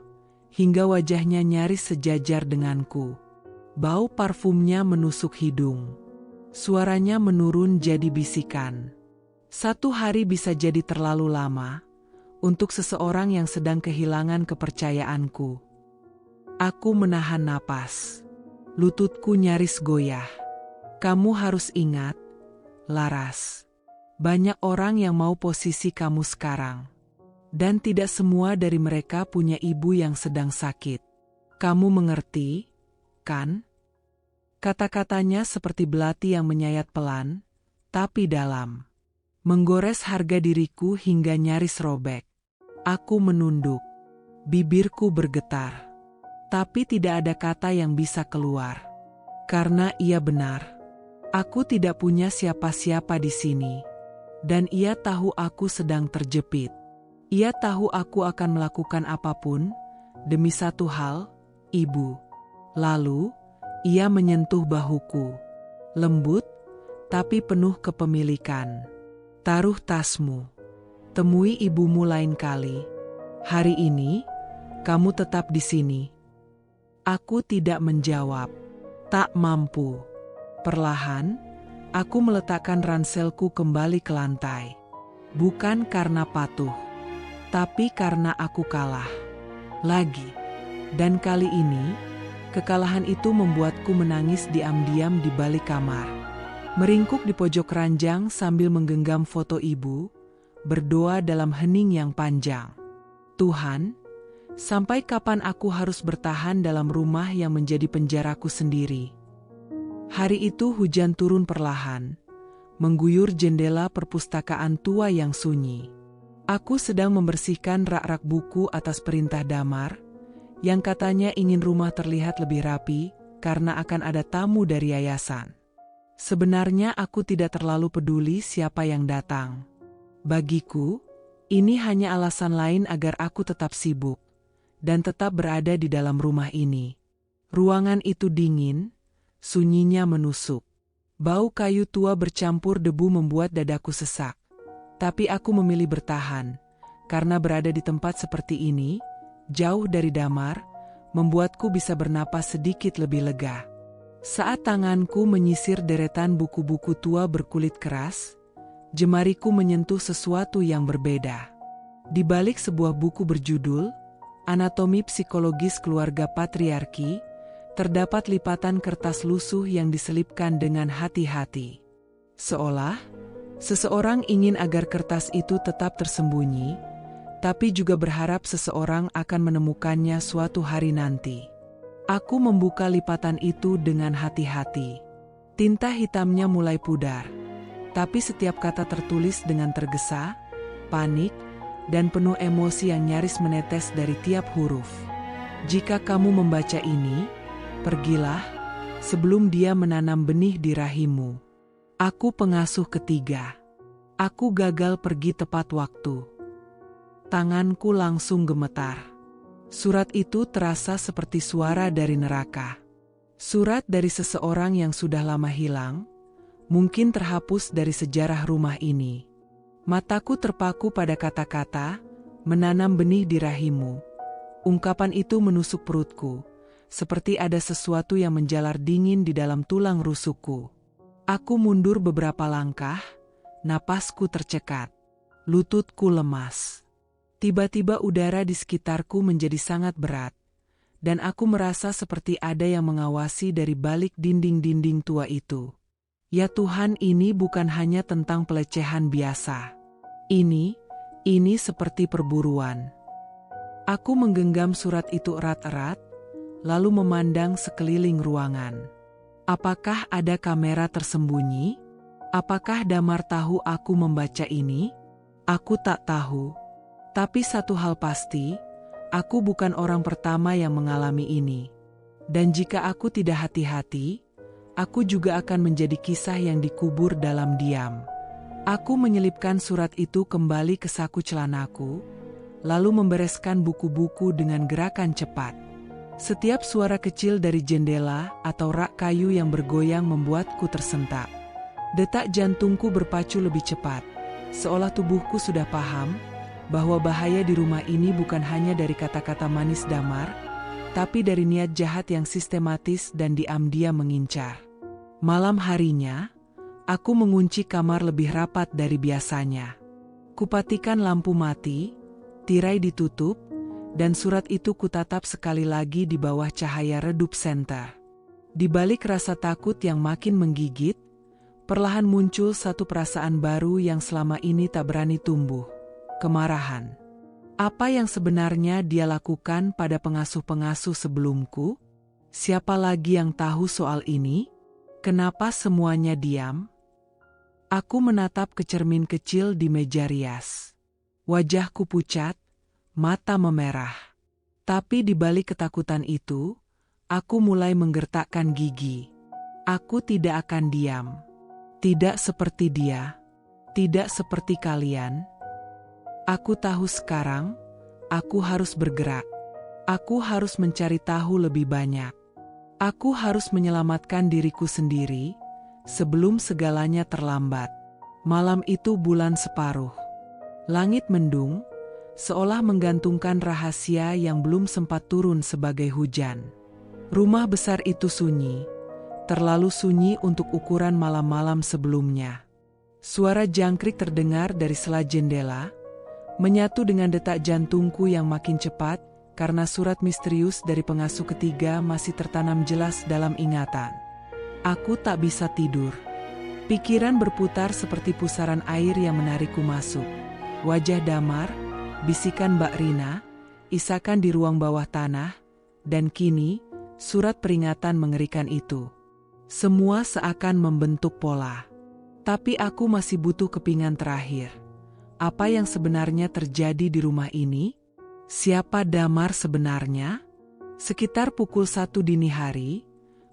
hingga wajahnya nyaris sejajar denganku. Bau parfumnya menusuk hidung. Suaranya menurun jadi bisikan. 1 hari bisa jadi terlalu lama untuk seseorang yang sedang kehilangan kepercayaanku. Aku menahan napas. Lututku nyaris goyah. Kamu harus ingat, Laras. Banyak orang yang mau posisi kamu sekarang. Dan tidak semua dari mereka punya ibu yang sedang sakit. Kamu mengerti, kan? Kata-katanya seperti belati yang menyayat pelan, tapi dalam. Menggores harga diriku hingga nyaris robek. Aku menunduk. Bibirku bergetar. Tapi tidak ada kata yang bisa keluar. Karena ia benar. Aku tidak punya siapa-siapa di sini. Dan ia tahu aku sedang terjepit. Ia tahu aku akan melakukan apapun demi 1 hal, ibu. Lalu, ia menyentuh bahuku. Lembut, tapi penuh kepemilikan. Taruh tasmu. Temui ibumu lain kali. Hari ini, kamu tetap di sini. Aku tidak menjawab. Tak mampu. Perlahan, aku meletakkan ranselku kembali ke lantai. Bukan karena patuh, tapi karena aku kalah. Lagi. Dan kali ini, kekalahan itu membuatku menangis diam-diam di balik kamar. Meringkuk di pojok ranjang sambil menggenggam foto ibu, berdoa dalam hening yang panjang. Tuhan, sampai kapan aku harus bertahan dalam rumah yang menjadi penjaraku sendiri? Hari itu hujan turun perlahan, mengguyur jendela perpustakaan tua yang sunyi. Aku sedang membersihkan rak-rak buku atas perintah Damar, yang katanya ingin rumah terlihat lebih rapi karena akan ada tamu dari yayasan. Sebenarnya aku tidak terlalu peduli siapa yang datang. Bagiku, ini hanya alasan lain agar aku tetap sibuk dan tetap berada di dalam rumah ini. Ruangan itu dingin, sunyinya menusuk. Bau kayu tua bercampur debu membuat dadaku sesak. Tapi aku memilih bertahan, karena berada di tempat seperti ini, jauh dari Damar, membuatku bisa bernapas sedikit lebih lega. Saat tanganku menyisir deretan buku-buku tua berkulit keras, jemariku menyentuh sesuatu yang berbeda. Di balik sebuah buku berjudul Anatomi Psikologis Keluarga Patriarki, terdapat lipatan kertas lusuh yang diselipkan dengan hati-hati. Seolah seseorang ingin agar kertas itu tetap tersembunyi, tapi juga berharap seseorang akan menemukannya suatu hari nanti. Aku membuka lipatan itu dengan hati-hati. Tinta hitamnya mulai pudar, tapi setiap kata tertulis dengan tergesa, panik, dan penuh emosi yang nyaris menetes dari tiap huruf. Jika kamu membaca ini, pergilah, sebelum dia menanam benih di rahimmu. Aku pengasuh ketiga. Aku gagal pergi tepat waktu. Tanganku langsung gemetar. Surat itu terasa seperti suara dari neraka. Surat dari seseorang yang sudah lama hilang, mungkin terhapus dari sejarah rumah ini. Mataku terpaku pada kata-kata, menanam benih di rahimmu. Ungkapan itu menusuk perutku. Seperti ada sesuatu yang menjalar dingin di dalam tulang rusukku. Aku mundur beberapa langkah, napasku tercekat, lututku lemas. Tiba-tiba udara di sekitarku menjadi sangat berat, dan aku merasa seperti ada yang mengawasi dari balik dinding-dinding tua itu. Ya Tuhan, ini bukan hanya tentang pelecehan biasa. Ini seperti perburuan. Aku menggenggam surat itu erat-erat, lalu memandang sekeliling ruangan. Apakah ada kamera tersembunyi? Apakah Damar tahu aku membaca ini? Aku tak tahu. Tapi satu hal pasti, aku bukan orang pertama yang mengalami ini. Dan jika aku tidak hati-hati, aku juga akan menjadi kisah yang dikubur dalam diam. Aku menyelipkan surat itu kembali ke saku celanaku, lalu membereskan buku-buku dengan gerakan cepat. Setiap suara kecil dari jendela atau rak kayu yang bergoyang membuatku tersentak. Detak jantungku berpacu lebih cepat, seolah tubuhku sudah paham bahwa bahaya di rumah ini bukan hanya dari kata-kata manis Damar, tapi dari niat jahat yang sistematis dan diam-diam mengincar. Malam harinya, aku mengunci kamar lebih rapat dari biasanya. Kupatikan lampu mati, tirai ditutup, dan surat itu kutatap sekali lagi di bawah cahaya redup senter. Di balik rasa takut yang makin menggigit, perlahan muncul satu perasaan baru yang selama ini tak berani tumbuh. Kemarahan. Apa yang sebenarnya dia lakukan pada pengasuh-pengasuh sebelumku? Siapa lagi yang tahu soal ini? Kenapa semuanya diam? Aku menatap ke cermin kecil di meja rias. Wajahku pucat, mata memerah. Tapi di balik ketakutan itu, aku mulai menggertakkan gigi. Aku tidak akan diam. Tidak seperti dia. Tidak seperti kalian. Aku tahu sekarang, aku harus bergerak. Aku harus mencari tahu lebih banyak. Aku harus menyelamatkan diriku sendiri, sebelum segalanya terlambat. Malam itu bulan separuh. Langit mendung, seolah menggantungkan rahasia yang belum sempat turun sebagai hujan. Rumah besar itu sunyi, terlalu sunyi untuk ukuran malam-malam sebelumnya. Suara jangkrik terdengar dari sela jendela, menyatu dengan detak jantungku yang makin cepat karena surat misterius dari pengasuh ketiga masih tertanam jelas dalam ingatan. Aku tak bisa tidur. Pikiran berputar seperti pusaran air yang menarikku masuk. Wajah Damar, bisikan Mbak Rina, isakan di ruang bawah tanah, dan kini, surat peringatan mengerikan itu. Semua seakan membentuk pola. Tapi aku masih butuh kepingan terakhir. Apa yang sebenarnya terjadi di rumah ini? Siapa Damar sebenarnya? Sekitar pukul 1 dini hari,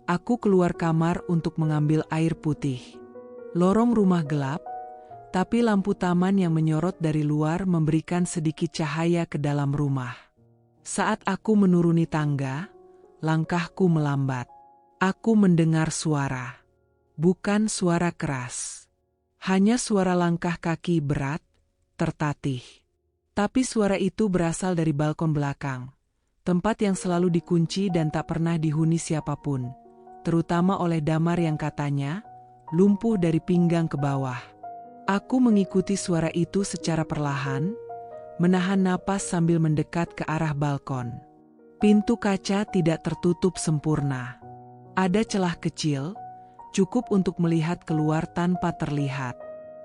aku keluar kamar untuk mengambil air putih. Lorong rumah gelap, tapi lampu taman yang menyorot dari luar memberikan sedikit cahaya ke dalam rumah. Saat aku menuruni tangga, langkahku melambat. Aku mendengar suara. Bukan suara keras. Hanya suara langkah kaki berat, tertatih. Tapi suara itu berasal dari balkon belakang, tempat yang selalu dikunci dan tak pernah dihuni siapapun, terutama oleh Damar yang katanya lumpuh dari pinggang ke bawah. Aku mengikuti suara itu secara perlahan, menahan napas sambil mendekat ke arah balkon. Pintu kaca tidak tertutup sempurna. Ada celah kecil, cukup untuk melihat keluar tanpa terlihat.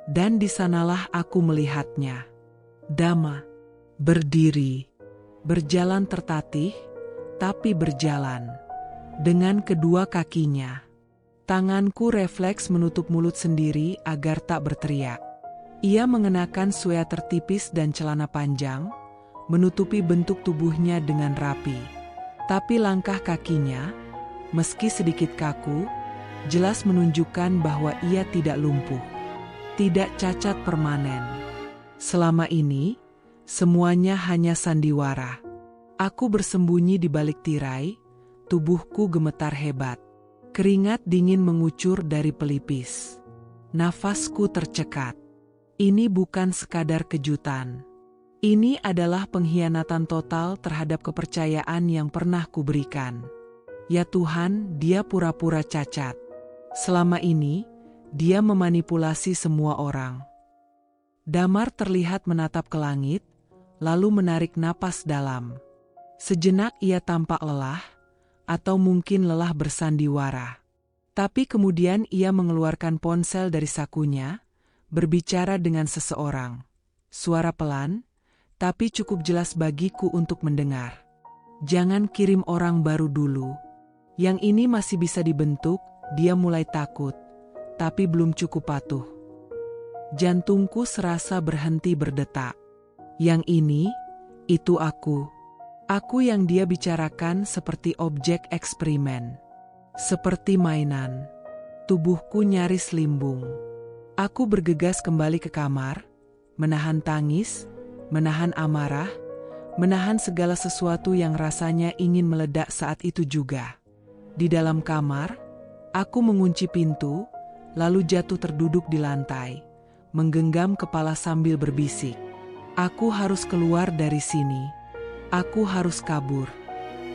Dan di sanalah aku melihatnya. Dama, berdiri, berjalan tertatih, tapi berjalan. Dengan kedua kakinya. Tanganku refleks menutup mulut sendiri agar tak berteriak. Ia mengenakan sweater tipis dan celana panjang, menutupi bentuk tubuhnya dengan rapi. Tapi langkah kakinya, meski sedikit kaku, jelas menunjukkan bahwa ia tidak lumpuh. Tidak cacat permanen. Selama ini, semuanya hanya sandiwara. Aku bersembunyi di balik tirai, tubuhku gemetar hebat. Keringat dingin mengucur dari pelipis. Nafasku tercekat. Ini bukan sekadar kejutan. Ini adalah pengkhianatan total terhadap kepercayaan yang pernah kuberikan. Ya Tuhan, dia pura-pura cacat. Selama ini, dia memanipulasi semua orang. Damar terlihat menatap ke langit, lalu menarik napas dalam. Sejenak ia tampak lelah, atau mungkin lelah bersandiwara. Tapi kemudian ia mengeluarkan ponsel dari sakunya, berbicara dengan seseorang. Suara pelan, tapi cukup jelas bagiku untuk mendengar. Jangan kirim orang baru dulu. Yang ini masih bisa dibentuk, dia mulai takut. Tapi belum cukup patuh. Jantungku serasa berhenti berdetak. Yang ini, itu aku. Aku yang dia bicarakan seperti objek eksperimen. Seperti mainan. Tubuhku nyaris limbung. Aku bergegas kembali ke kamar, menahan tangis, menahan amarah, menahan segala sesuatu yang rasanya ingin meledak saat itu juga. Di dalam kamar, aku mengunci pintu, lalu jatuh terduduk di lantai, menggenggam kepala sambil berbisik. Aku harus keluar dari sini. Aku harus kabur.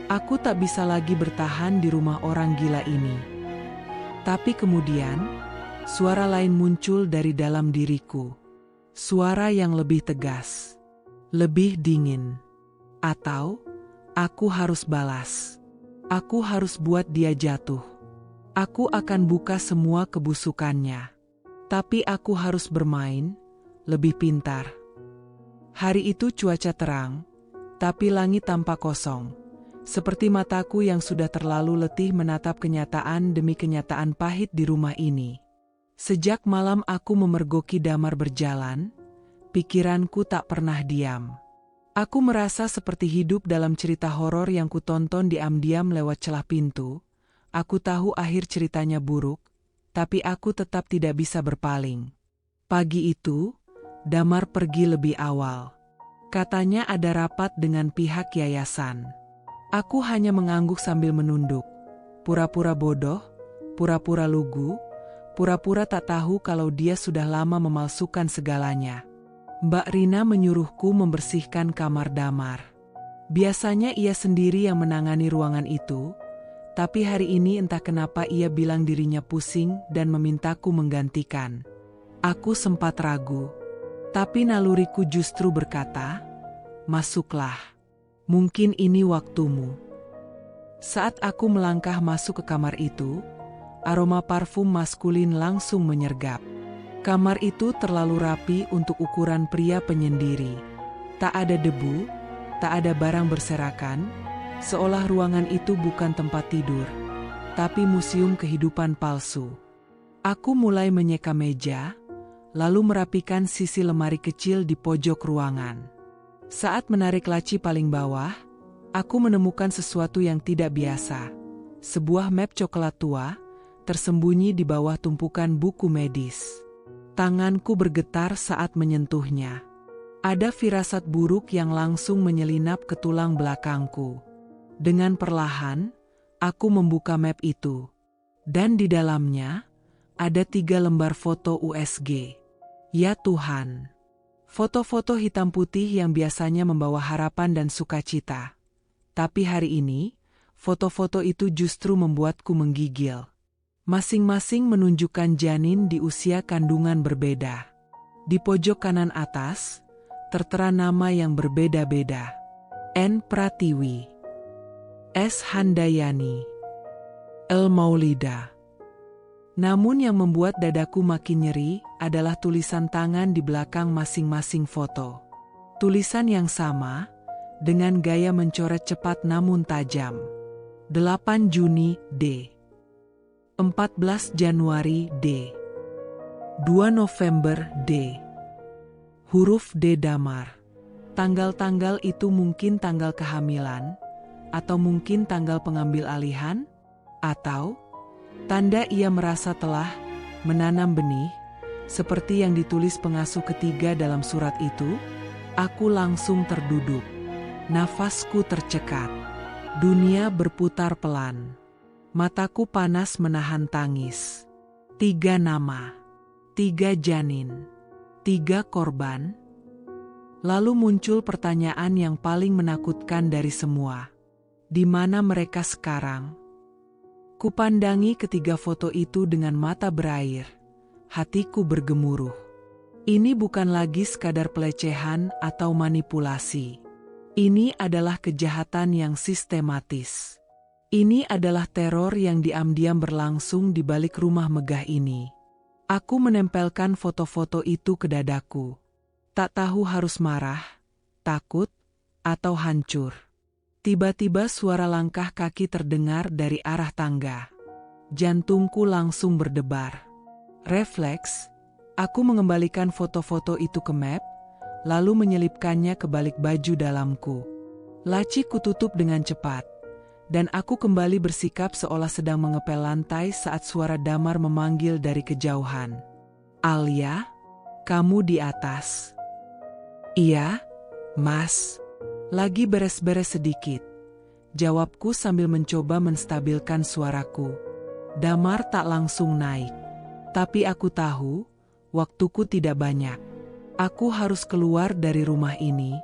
Aku tak bisa lagi bertahan di rumah orang gila ini. Tapi kemudian, suara lain muncul dari dalam diriku. Suara yang lebih tegas, lebih dingin. Atau, aku harus balas. Aku harus buat dia jatuh. Aku akan buka semua kebusukannya. Tapi aku harus bermain, lebih pintar. Hari itu cuaca terang, tapi langit tampak kosong. Seperti mataku yang sudah terlalu letih menatap kenyataan demi kenyataan pahit di rumah ini. Sejak malam aku memergoki Damar berjalan, pikiranku tak pernah diam. Aku merasa seperti hidup dalam cerita horor yang kutonton diam-diam lewat celah pintu. Aku tahu akhir ceritanya buruk, tapi aku tetap tidak bisa berpaling. Pagi itu, Damar pergi lebih awal. Katanya ada rapat dengan pihak yayasan. Aku hanya mengangguk sambil menunduk. Pura-pura bodoh, pura-pura lugu, pura-pura tak tahu kalau dia sudah lama memalsukan segalanya. Mbak Rina menyuruhku membersihkan kamar Damar. Biasanya ia sendiri yang menangani ruangan itu, tapi hari ini entah kenapa ia bilang dirinya pusing dan memintaku menggantikan. Aku sempat ragu. Tapi naluriku justru berkata, "Masuklah. Mungkin ini waktumu." Saat aku melangkah masuk ke kamar itu, aroma parfum maskulin langsung menyergap. Kamar itu terlalu rapi untuk ukuran pria penyendiri. Tak ada debu, tak ada barang berserakan, seolah ruangan itu bukan tempat tidur, tapi museum kehidupan palsu. Aku mulai menyeka meja, lalu merapikan sisi lemari kecil di pojok ruangan. Saat menarik laci paling bawah, aku menemukan sesuatu yang tidak biasa. Sebuah map coklat tua, tersembunyi di bawah tumpukan buku medis. Tanganku bergetar saat menyentuhnya. Ada firasat buruk yang langsung menyelinap ke tulang belakangku. Dengan perlahan, aku membuka map itu. Dan di dalamnya, ada 3 lembar foto USG. Ya Tuhan, foto-foto hitam putih yang biasanya membawa harapan dan sukacita. Tapi hari ini, foto-foto itu justru membuatku menggigil. Masing-masing menunjukkan janin di usia kandungan berbeda. Di pojok kanan atas, tertera nama yang berbeda-beda. N. Pratiwi, S. Handayani, L. Maulida. Namun yang membuat dadaku makin nyeri adalah tulisan tangan di belakang masing-masing foto. Tulisan yang sama, dengan gaya mencoret cepat namun tajam. 8 Juni D. 14 Januari D. 2 November D. Huruf D Damar. Tanggal-tanggal itu mungkin tanggal kehamilan, atau mungkin tanggal pengambil alihan, atau tanda ia merasa telah menanam benih, seperti yang ditulis pengasuh ketiga dalam surat itu. Aku langsung terduduk. Nafasku tercekat. Dunia berputar pelan. Mataku panas menahan tangis. 3 nama. 3 janin. 3 korban. Lalu muncul pertanyaan yang paling menakutkan dari semua. Di mana mereka sekarang? Kupandangi ketiga foto itu dengan mata berair. Hatiku bergemuruh. Ini bukan lagi sekadar pelecehan atau manipulasi. Ini adalah kejahatan yang sistematis. Ini adalah teror yang diam-diam berlangsung di balik rumah megah ini. Aku menempelkan foto-foto itu ke dadaku. Tak tahu harus marah, takut, atau hancur. Tiba-tiba suara langkah kaki terdengar dari arah tangga. Jantungku langsung berdebar. Refleks, Aku mengembalikan foto-foto itu ke map, lalu menyelipkannya ke balik baju dalamku. Laci kututup dengan cepat, dan aku kembali bersikap seolah sedang mengepel lantai saat suara Damar memanggil dari kejauhan. "Alia, kamu di atas?" "Iya, Mas. Lagi beres-beres sedikit," jawabku sambil mencoba menstabilkan suaraku. Damar tak langsung naik. Tapi aku tahu, waktuku tidak banyak. Aku harus keluar dari rumah ini.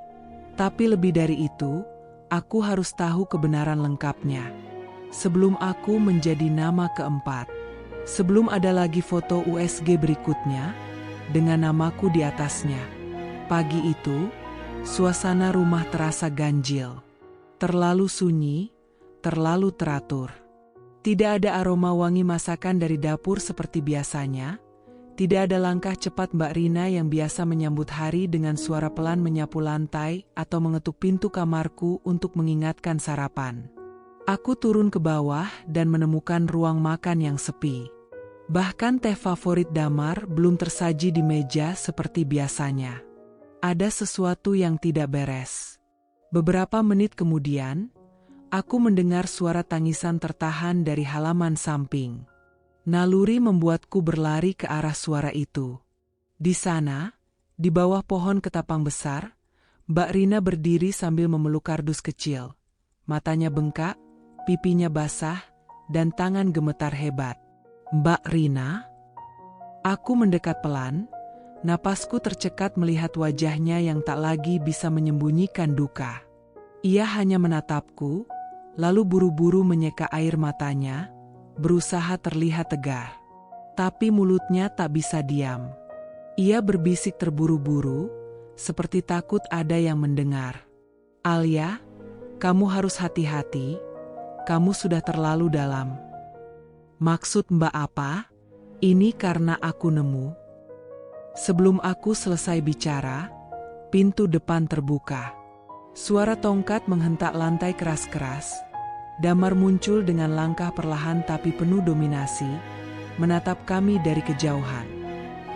Tapi lebih dari itu, aku harus tahu kebenaran lengkapnya. Sebelum aku menjadi nama keempat. Sebelum ada lagi foto USG berikutnya, dengan namaku di atasnya. Pagi itu, suasana rumah terasa ganjil. Terlalu sunyi, terlalu teratur. Tidak ada aroma wangi masakan dari dapur seperti biasanya. Tidak ada langkah cepat Mbak Rina yang biasa menyambut hari dengan suara pelan menyapu lantai atau mengetuk pintu kamarku untuk mengingatkan sarapan. Aku turun ke bawah dan menemukan ruang makan yang sepi. Bahkan teh favorit Damar belum tersaji di meja seperti biasanya. Ada sesuatu yang tidak beres. Beberapa menit kemudian, aku mendengar suara tangisan tertahan dari halaman samping. Naluri membuatku berlari ke arah suara itu. Di sana, di bawah pohon ketapang besar, Mbak Rina berdiri sambil memeluk kardus kecil. Matanya bengkak, pipinya basah, dan tangan gemetar hebat. "Mbak Rina?" Aku mendekat pelan, napasku tercekat melihat wajahnya yang tak lagi bisa menyembunyikan duka. Ia hanya menatapku, lalu buru-buru menyeka air matanya, berusaha terlihat tegar. Tapi mulutnya tak bisa diam. Ia berbisik terburu-buru, seperti takut ada yang mendengar. "Alia, kamu harus hati-hati, kamu sudah terlalu dalam." "Maksud Mbak apa? Ini karena aku nemu." Sebelum aku selesai bicara, pintu depan terbuka. Suara tongkat menghentak lantai keras-keras. Damar muncul dengan langkah perlahan tapi penuh dominasi, menatap kami dari kejauhan.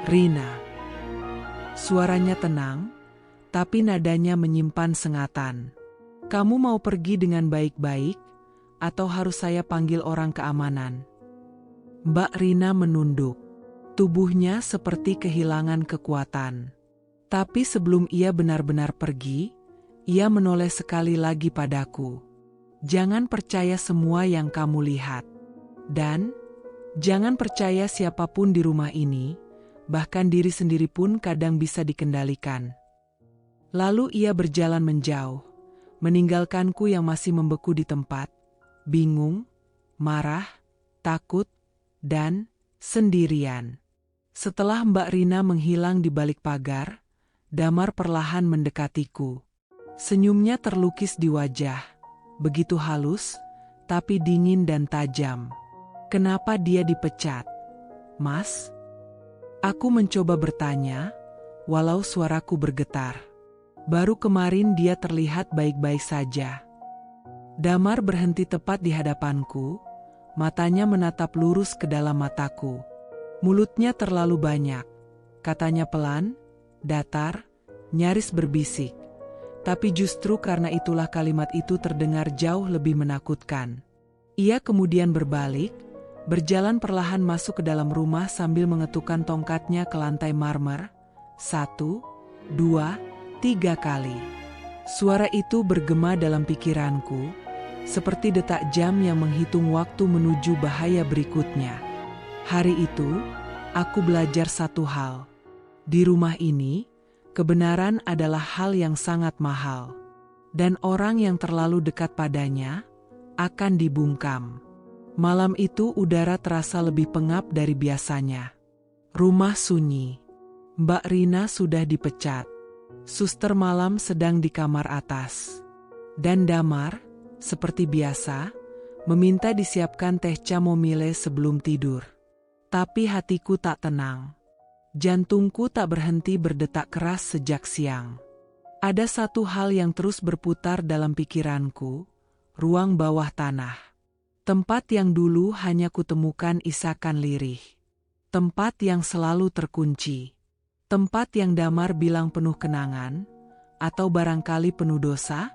"Rina." Suaranya tenang, tapi nadanya menyimpan sengatan. "Kamu mau pergi dengan baik-baik, atau harus saya panggil orang keamanan?" Mbak Rina menunduk. Tubuhnya seperti kehilangan kekuatan. Tapi sebelum ia benar-benar pergi, ia menoleh sekali lagi padaku. "Jangan percaya semua yang kamu lihat. Dan jangan percaya siapapun di rumah ini, bahkan diri sendiri pun kadang bisa dikendalikan." Lalu ia berjalan menjauh, meninggalkanku yang masih membeku di tempat, bingung, marah, takut, dan sendirian. Setelah Mbak Rina menghilang di balik pagar, Damar perlahan mendekatiku. Senyumnya terlukis di wajah, begitu halus, tapi dingin dan tajam. "Kenapa dia dipecat, Mas?" Aku mencoba bertanya, walau suaraku bergetar. Baru kemarin dia terlihat baik-baik saja. Damar berhenti tepat di hadapanku, matanya menatap lurus ke dalam mataku. Mulutnya terlalu banyak, katanya pelan, datar, nyaris berbisik. Tapi justru karena itulah kalimat itu terdengar jauh lebih menakutkan. Ia kemudian berbalik, berjalan perlahan masuk ke dalam rumah sambil mengetukkan tongkatnya ke lantai marmer. 1, 2, 3 kali. Suara itu bergema dalam pikiranku, seperti detak jam yang menghitung waktu menuju bahaya berikutnya. Hari itu, aku belajar satu hal. Di rumah ini, kebenaran adalah hal yang sangat mahal. Dan orang yang terlalu dekat padanya akan dibungkam. Malam itu udara terasa lebih pengap dari biasanya. Rumah sunyi. Mbak Rina sudah dipecat. Suster malam sedang di kamar atas. Dan Damar, seperti biasa, meminta disiapkan teh chamomile sebelum tidur. Tapi hatiku tak tenang. Jantungku tak berhenti berdetak keras sejak siang. Ada satu hal yang terus berputar dalam pikiranku, ruang bawah tanah. Tempat yang dulu hanya kutemukan isakan lirih. Tempat yang selalu terkunci. Tempat yang Damar bilang penuh kenangan, atau barangkali penuh dosa?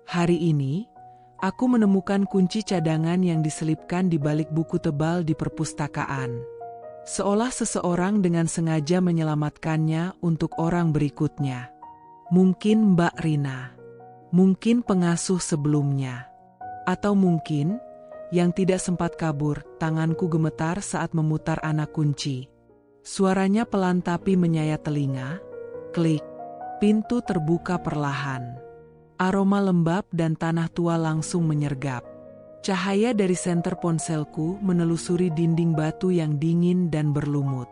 Hari ini, aku menemukan kunci cadangan yang diselipkan di balik buku tebal di perpustakaan. Seolah seseorang dengan sengaja menyelamatkannya untuk orang berikutnya. Mungkin Mbak Rina. Mungkin pengasuh sebelumnya. Atau mungkin, yang tidak sempat kabur, tanganku gemetar saat memutar anak kunci. Suaranya pelan tapi menyayat telinga. Klik. Pintu terbuka perlahan. Aroma lembab dan tanah tua langsung menyergap. Cahaya dari senter ponselku menelusuri dinding batu yang dingin dan berlumut.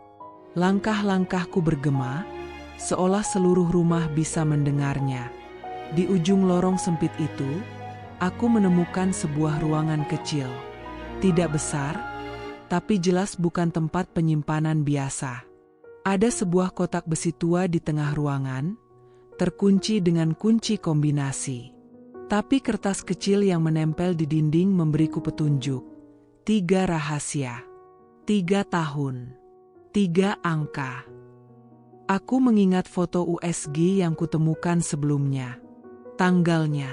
Langkah-langkahku bergema, seolah seluruh rumah bisa mendengarnya. Di ujung lorong sempit itu, aku menemukan sebuah ruangan kecil. Tidak besar, tapi jelas bukan tempat penyimpanan biasa. Ada sebuah kotak besi tua di tengah ruangan, terkunci dengan kunci kombinasi. Tapi kertas kecil yang menempel di dinding memberiku petunjuk. 3 rahasia. 3 tahun. 3 angka. Aku mengingat foto USG yang kutemukan sebelumnya. Tanggalnya.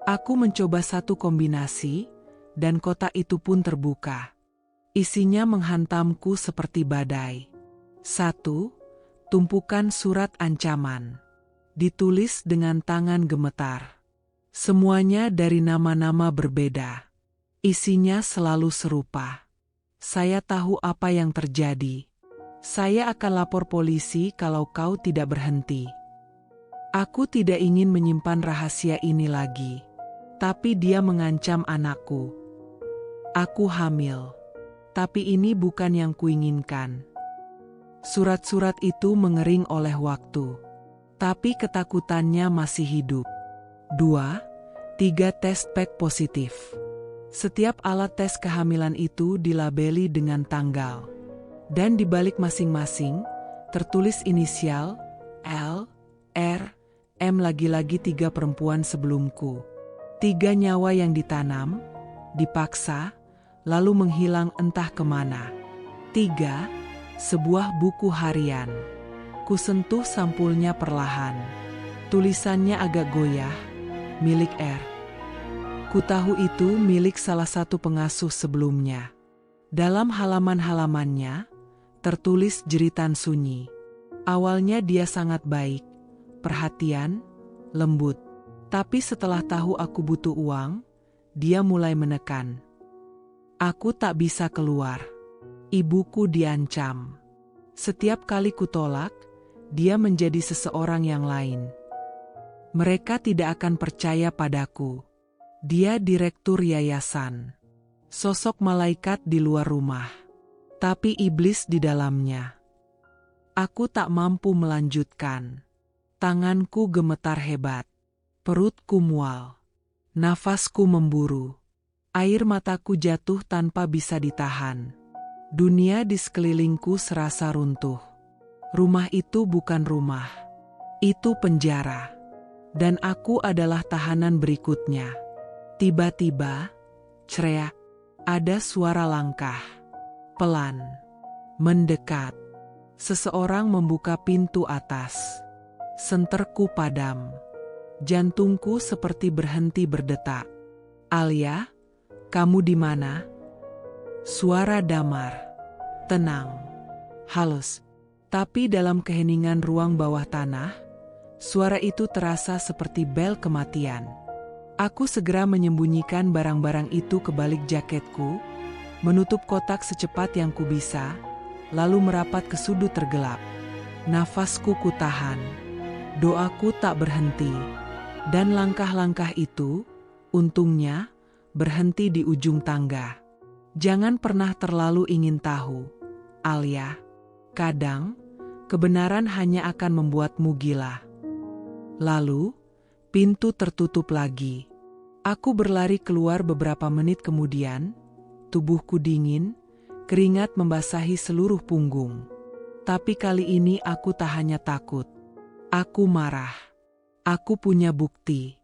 Aku mencoba satu kombinasi, dan kotak itu pun terbuka. Isinya menghantamku seperti badai. 1. Tumpukan surat ancaman. Ditulis dengan tangan gemetar. Semuanya dari nama-nama berbeda. Isinya selalu serupa. Saya tahu apa yang terjadi. Saya akan lapor polisi kalau kau tidak berhenti. Aku tidak ingin menyimpan rahasia ini lagi. Tapi dia mengancam anakku. Aku hamil. Tapi ini bukan yang kuinginkan. Surat-surat itu mengering oleh waktu. Tapi ketakutannya masih hidup. 2. 3 test pack positif. Setiap alat tes kehamilan itu dilabeli dengan tanggal. Dan di balik masing-masing, tertulis inisial, L, R, M, lagi-lagi 3 perempuan sebelumku. 3 nyawa yang ditanam, dipaksa, lalu menghilang entah kemana. 3. Sebuah buku harian. Kusentuh sampulnya perlahan. Tulisannya agak goyah, milik R. Ku tahu itu milik salah satu pengasuh sebelumnya. Dalam halaman-halamannya, tertulis jeritan sunyi. Awalnya dia sangat baik, perhatian, lembut. Tapi setelah tahu aku butuh uang, dia mulai menekan. Aku tak bisa keluar. Ibuku diancam. Setiap kali kutolak, dia menjadi seseorang yang lain. Mereka tidak akan percaya padaku. Dia direktur yayasan. Sosok malaikat di luar rumah. Tapi iblis di dalamnya. Aku tak mampu melanjutkan. Tanganku gemetar hebat. Perutku mual. Nafasku memburu. Air mataku jatuh tanpa bisa ditahan. Dunia di sekelilingku serasa runtuh. Rumah itu bukan rumah. Itu penjara. Dan aku adalah tahanan berikutnya. Tiba-tiba, cereak, ada suara langkah. Pelan. Mendekat. Seseorang membuka pintu atas. Senterku padam. Jantungku seperti berhenti berdetak. Alia, kamu di mana? Suara Damar. Tenang. Halus. Tapi dalam keheningan ruang bawah tanah, suara itu terasa seperti bel kematian. Aku segera menyembunyikan barang-barang itu ke balik jaketku, menutup kotak secepat yang kubisa, lalu merapat ke sudut tergelap. Nafasku kutahan. Doaku tak berhenti. Dan langkah-langkah itu, untungnya, berhenti di ujung tangga. Jangan pernah terlalu ingin tahu, Alia. Kadang, kebenaran hanya akan membuatmu gila. Lalu, pintu tertutup lagi. Aku berlari keluar beberapa menit kemudian, tubuhku dingin, keringat membasahi seluruh punggung. Tapi kali ini aku tak hanya takut. Aku marah. Aku punya bukti.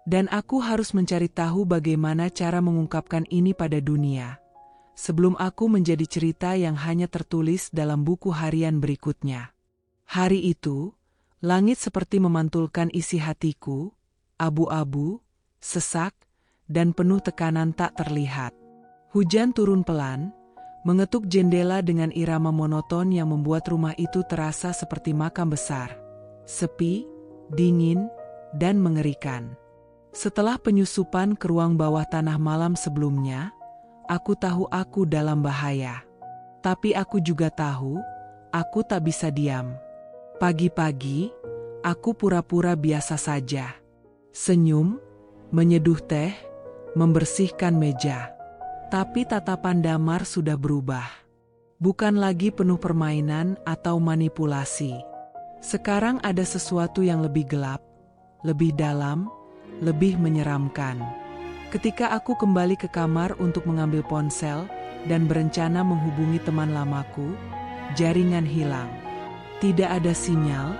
Dan aku harus mencari tahu bagaimana cara mengungkapkan ini pada dunia. sebelum aku menjadi cerita yang hanya tertulis dalam buku harian berikutnya. Hari itu, langit seperti memantulkan isi hatiku, abu-abu, sesak, dan penuh tekanan tak terlihat. Hujan turun pelan, mengetuk jendela dengan irama monoton yang membuat rumah itu terasa seperti makam besar. Sepi, dingin, dan mengerikan. Setelah penyusupan ke ruang bawah tanah malam sebelumnya, aku tahu aku dalam bahaya. Tapi aku juga tahu, aku tak bisa diam. Pagi-pagi, aku pura-pura biasa saja. Senyum, menyeduh teh, membersihkan meja. Tapi tatapan Damar sudah berubah. Bukan lagi penuh permainan atau manipulasi. Sekarang ada sesuatu yang lebih gelap, lebih dalam, lebih menyeramkan. Ketika aku kembali ke kamar untuk mengambil ponsel dan berencana menghubungi teman lamaku, jaringan hilang. Tidak ada sinyal,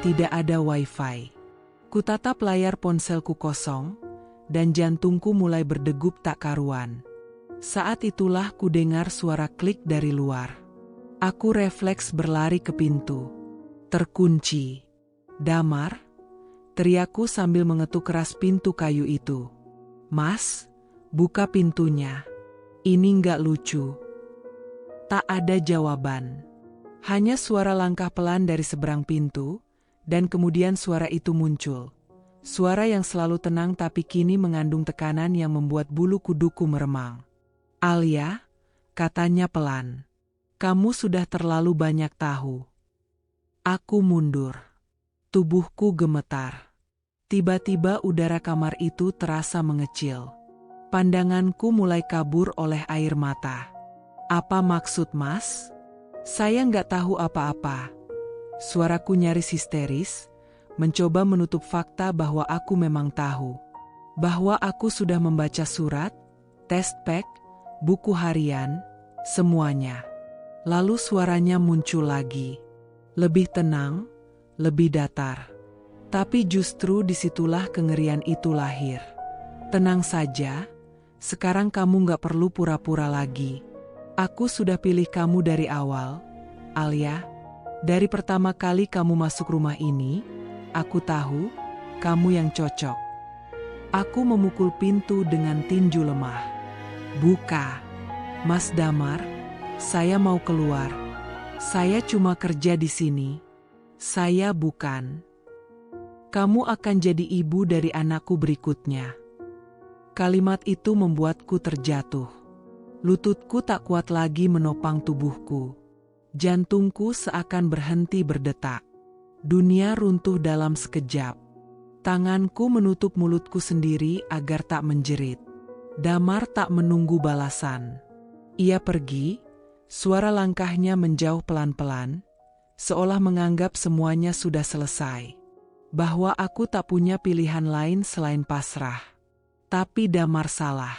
tidak ada wifi. Kutatap layar ponselku kosong, dan jantungku mulai berdegup tak karuan. Saat itulah kudengar suara klik dari luar. Aku refleks berlari ke pintu. Terkunci. Damar, teriakku sambil mengetuk keras pintu kayu itu. Mas, buka pintunya. Ini nggak lucu. Tak ada jawaban. Hanya suara langkah pelan dari seberang pintu, dan kemudian suara itu muncul. Suara yang selalu tenang tapi kini mengandung tekanan yang membuat bulu kuduku meremang. Alia, katanya pelan. Kamu sudah terlalu banyak tahu. Aku mundur. Tubuhku gemetar. Tiba-tiba udara kamar itu terasa mengecil. Pandanganku mulai kabur oleh air mata. Apa maksud Mas? Saya nggak tahu apa-apa. Suaraku nyaris histeris, mencoba menutup fakta bahwa aku memang tahu. Bahwa aku sudah membaca surat, test pack, buku harian, semuanya. Lalu suaranya muncul lagi. Lebih tenang, lebih datar. Tapi justru disitulah kengerian itu lahir. Tenang saja, sekarang kamu gak perlu pura-pura lagi. Aku sudah pilih kamu dari awal, Alia. Dari pertama kali kamu masuk rumah ini, aku tahu kamu yang cocok. Aku memukul pintu dengan tinju lemah. Buka, Mas Damar, saya mau keluar. Saya cuma kerja di sini. Saya bukan. Kamu akan jadi ibu dari anakku berikutnya. Kalimat itu membuatku terjatuh. Lututku tak kuat lagi menopang tubuhku. Jantungku seakan berhenti berdetak. Dunia runtuh dalam sekejap. Tanganku menutup mulutku sendiri agar tak menjerit. Damar tak menunggu balasan. Ia pergi, suara langkahnya menjauh pelan-pelan, seolah menganggap semuanya sudah selesai. Bahwa aku tak punya pilihan lain selain pasrah. Tapi Damar salah.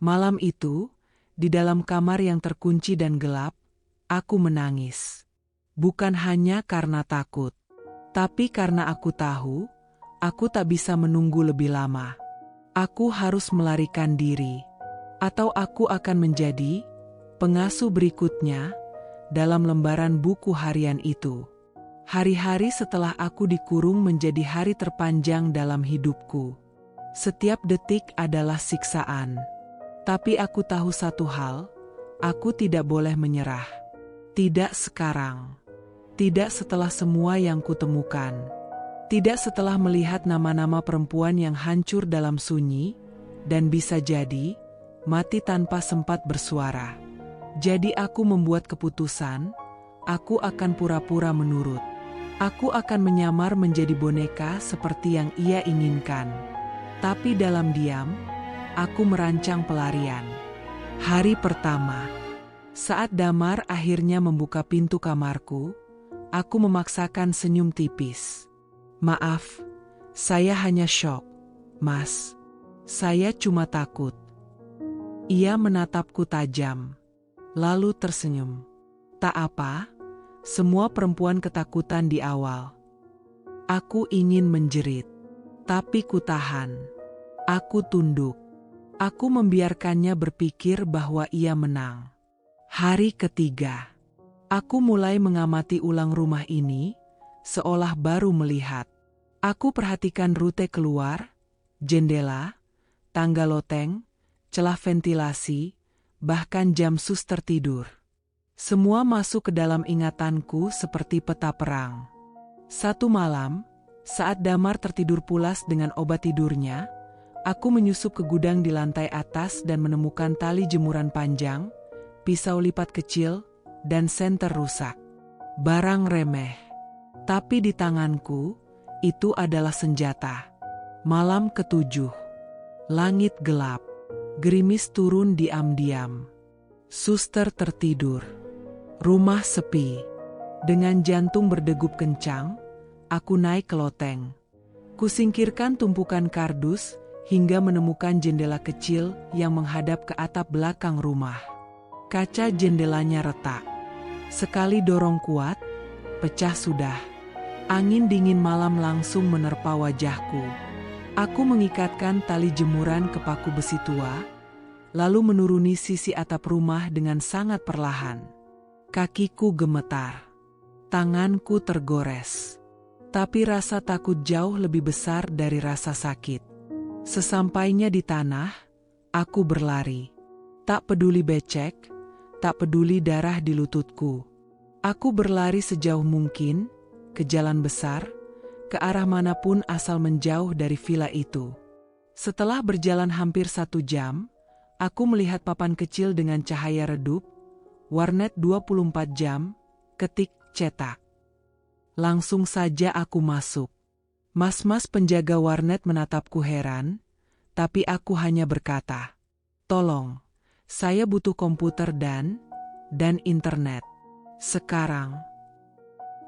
Malam itu, di dalam kamar yang terkunci dan gelap, aku menangis. Bukan hanya karena takut, tapi karena aku tahu, aku tak bisa menunggu lebih lama. Aku harus melarikan diri, atau aku akan menjadi pengasuh berikutnya dalam lembaran buku harian itu. Hari-hari setelah aku dikurung menjadi hari terpanjang dalam hidupku. Setiap detik adalah siksaan. Tapi aku tahu satu hal, aku tidak boleh menyerah. Tidak sekarang. Tidak setelah semua yang kutemukan. Tidak setelah melihat nama-nama perempuan yang hancur dalam sunyi, dan bisa jadi, mati tanpa sempat bersuara. Jadi aku membuat keputusan, aku akan pura-pura menurut. Aku akan menyamar menjadi boneka seperti yang ia inginkan. Tapi dalam diam, aku merancang pelarian. Hari pertama, saat Damar akhirnya membuka pintu kamarku, aku memaksakan senyum tipis. Maaf, saya hanya syok, Mas. Saya cuma takut. Ia menatapku tajam, lalu tersenyum. Tak apa, semua perempuan ketakutan di awal. Aku ingin menjerit, tapi ku tahan. Aku tunduk. Aku membiarkannya berpikir bahwa ia menang. Hari ketiga, aku mulai mengamati ulang rumah ini, seolah baru melihat. Aku perhatikan rute keluar, jendela, tangga loteng, celah ventilasi, bahkan jam suster tidur. Semua masuk ke dalam ingatanku seperti peta perang. Satu malam, saat Damar tertidur pulas dengan obat tidurnya, aku menyusup ke gudang di lantai atas dan menemukan tali jemuran panjang, pisau lipat kecil, dan senter rusak. Barang remeh. Tapi di tanganku, itu adalah senjata. Malam ketujuh. Langit gelap. Gerimis turun diam-diam. Suster tertidur. Rumah sepi. Dengan jantung berdegup kencang, aku naik ke loteng. Kusingkirkan tumpukan kardus hingga menemukan jendela kecil yang menghadap ke atap belakang rumah. Kaca jendelanya retak. Sekali dorong kuat, pecah sudah. Angin dingin malam langsung menerpa wajahku. Aku mengikatkan tali jemuran ke paku besi tua, lalu menuruni sisi atap rumah dengan sangat perlahan. Kakiku gemetar. Tanganku tergores. Tapi rasa takut jauh lebih besar dari rasa sakit. Sesampainya di tanah, aku berlari. Tak peduli becek, tak peduli darah di lututku. Aku berlari sejauh mungkin, ke jalan besar, ke arah manapun asal menjauh dari villa itu. Setelah berjalan hampir 1 jam, aku melihat papan kecil dengan cahaya redup, warnet 24 jam, ketik cetak. Langsung saja aku masuk. Mas-mas penjaga warnet menatapku heran, tapi aku hanya berkata, "Tolong, saya butuh komputer dan internet. Sekarang."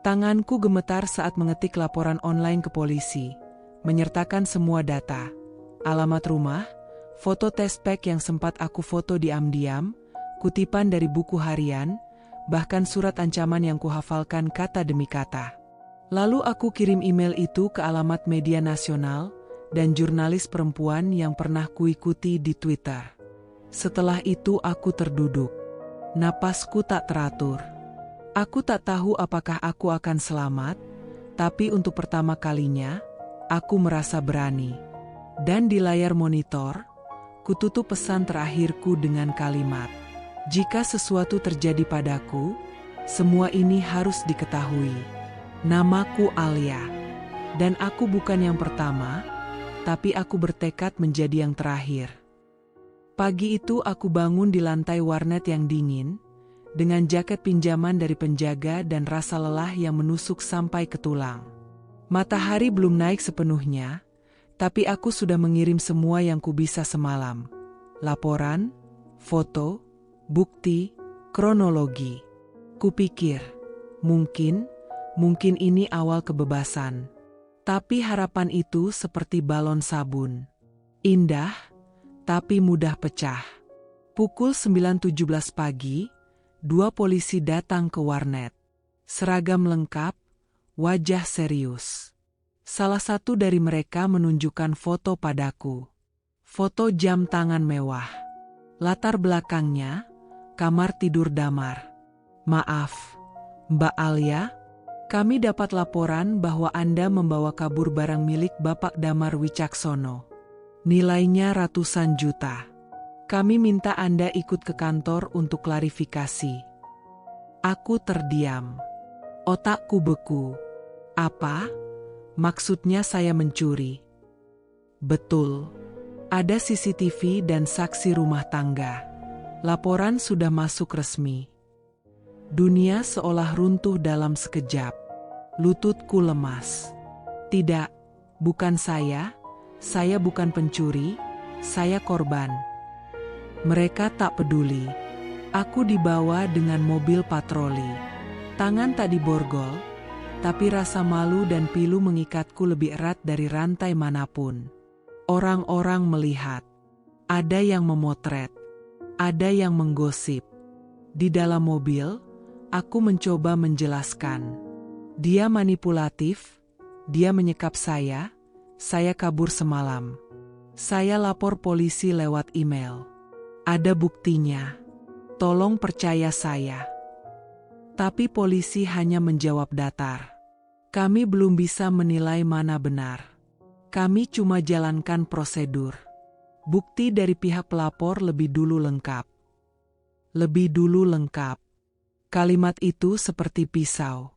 Tanganku gemetar saat mengetik laporan online ke polisi, menyertakan semua data, alamat rumah, foto tespek yang sempat aku foto diam-diam, kutipan dari buku harian, bahkan surat ancaman yang kuhafalkan kata demi kata. Lalu aku kirim email itu ke alamat media nasional dan jurnalis perempuan yang pernah kuikuti di Twitter. Setelah itu aku terduduk. Napasku tak teratur. Aku tak tahu apakah aku akan selamat, tapi untuk pertama kalinya, aku merasa berani. Dan di layar monitor, kututup pesan terakhirku dengan kalimat, "Jika sesuatu terjadi padaku, semua ini harus diketahui. Namaku Alia. Dan aku bukan yang pertama, tapi aku bertekad menjadi yang terakhir." Pagi itu aku bangun di lantai warnet yang dingin, dengan jaket pinjaman dari penjaga dan rasa lelah yang menusuk sampai ke tulang. Matahari belum naik sepenuhnya, tapi aku sudah mengirim semua yang kubisa semalam. Laporan, foto, bukti, kronologi. Kupikir, mungkin ini awal kebebasan. Tapi harapan itu seperti balon sabun. Indah, tapi mudah pecah. Pukul 9.17 pagi, 2 polisi datang ke warnet. Seragam lengkap, wajah serius. Salah satu dari mereka menunjukkan foto padaku. Foto jam tangan mewah. Latar belakangnya, kamar tidur Damar. "Maaf, Mbak Alia, kami dapat laporan bahwa Anda membawa kabur barang milik Bapak Damar Wicaksono. Nilainya ratusan juta. Kami minta Anda ikut ke kantor untuk klarifikasi." Aku terdiam. Otakku beku. Apa? Maksudnya saya mencuri? Betul. Ada CCTV dan saksi rumah tangga. Laporan sudah masuk resmi. Dunia seolah runtuh dalam sekejap. Lututku lemas. Tidak, bukan saya bukan pencuri, saya korban. Mereka tak peduli. Aku dibawa dengan mobil patroli. Tangan tak diborgol, tapi rasa malu dan pilu mengikatku lebih erat dari rantai manapun. Orang-orang melihat. Ada yang memotret. Ada yang menggosip. Di dalam mobil, aku mencoba menjelaskan. Dia manipulatif, dia menyekap saya kabur semalam. Saya lapor polisi lewat email. Ada buktinya. Tolong percaya saya. Tapi polisi hanya menjawab datar. Kami belum bisa menilai mana benar. Kami cuma jalankan prosedur. Bukti dari pihak pelapor lebih dulu lengkap. Lebih dulu lengkap. Kalimat itu seperti pisau.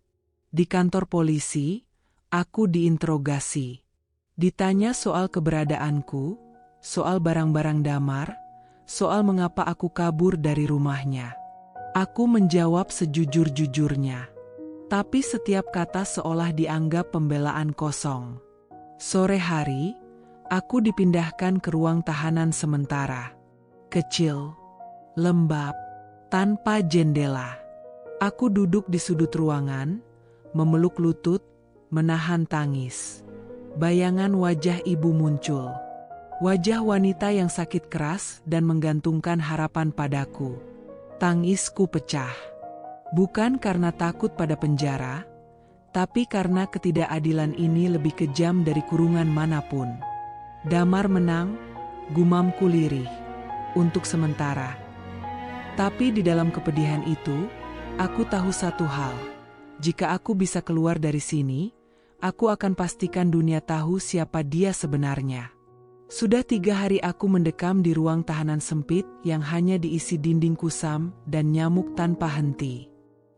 Di kantor polisi, aku diinterogasi. Ditanya soal keberadaanku, soal barang-barang Damar, soal mengapa aku kabur dari rumahnya. Aku menjawab sejujur-jujurnya. Tapi setiap kata seolah dianggap pembelaan kosong. Sore hari, aku dipindahkan ke ruang tahanan sementara. Kecil, lembab, tanpa jendela. Aku duduk di sudut ruangan, memeluk lutut, menahan tangis. Bayangan wajah ibu muncul. Wajah wanita yang sakit keras dan menggantungkan harapan padaku. Tangisku pecah. Bukan karena takut pada penjara, tapi karena ketidakadilan ini lebih kejam dari kurungan manapun. Damar menang, gumamku lirih. Untuk sementara. Tapi di dalam kepedihan itu, aku tahu satu hal. Jika aku bisa keluar dari sini, aku akan pastikan dunia tahu siapa dia sebenarnya. Sudah 3 hari aku mendekam di ruang tahanan sempit yang hanya diisi dinding kusam dan nyamuk tanpa henti.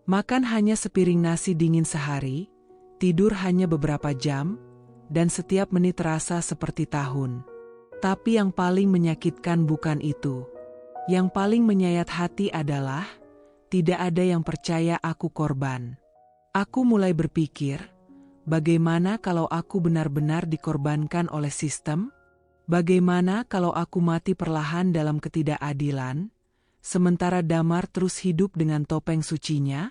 Makan hanya sepiring nasi dingin sehari, tidur hanya beberapa jam, dan setiap menit terasa seperti tahun. Tapi yang paling menyakitkan bukan itu. Yang paling menyayat hati adalah, tidak ada yang percaya aku korban. Aku mulai berpikir, bagaimana kalau aku benar-benar dikorbankan oleh sistem? Bagaimana kalau aku mati perlahan dalam ketidakadilan, sementara Damar terus hidup dengan topeng sucinya?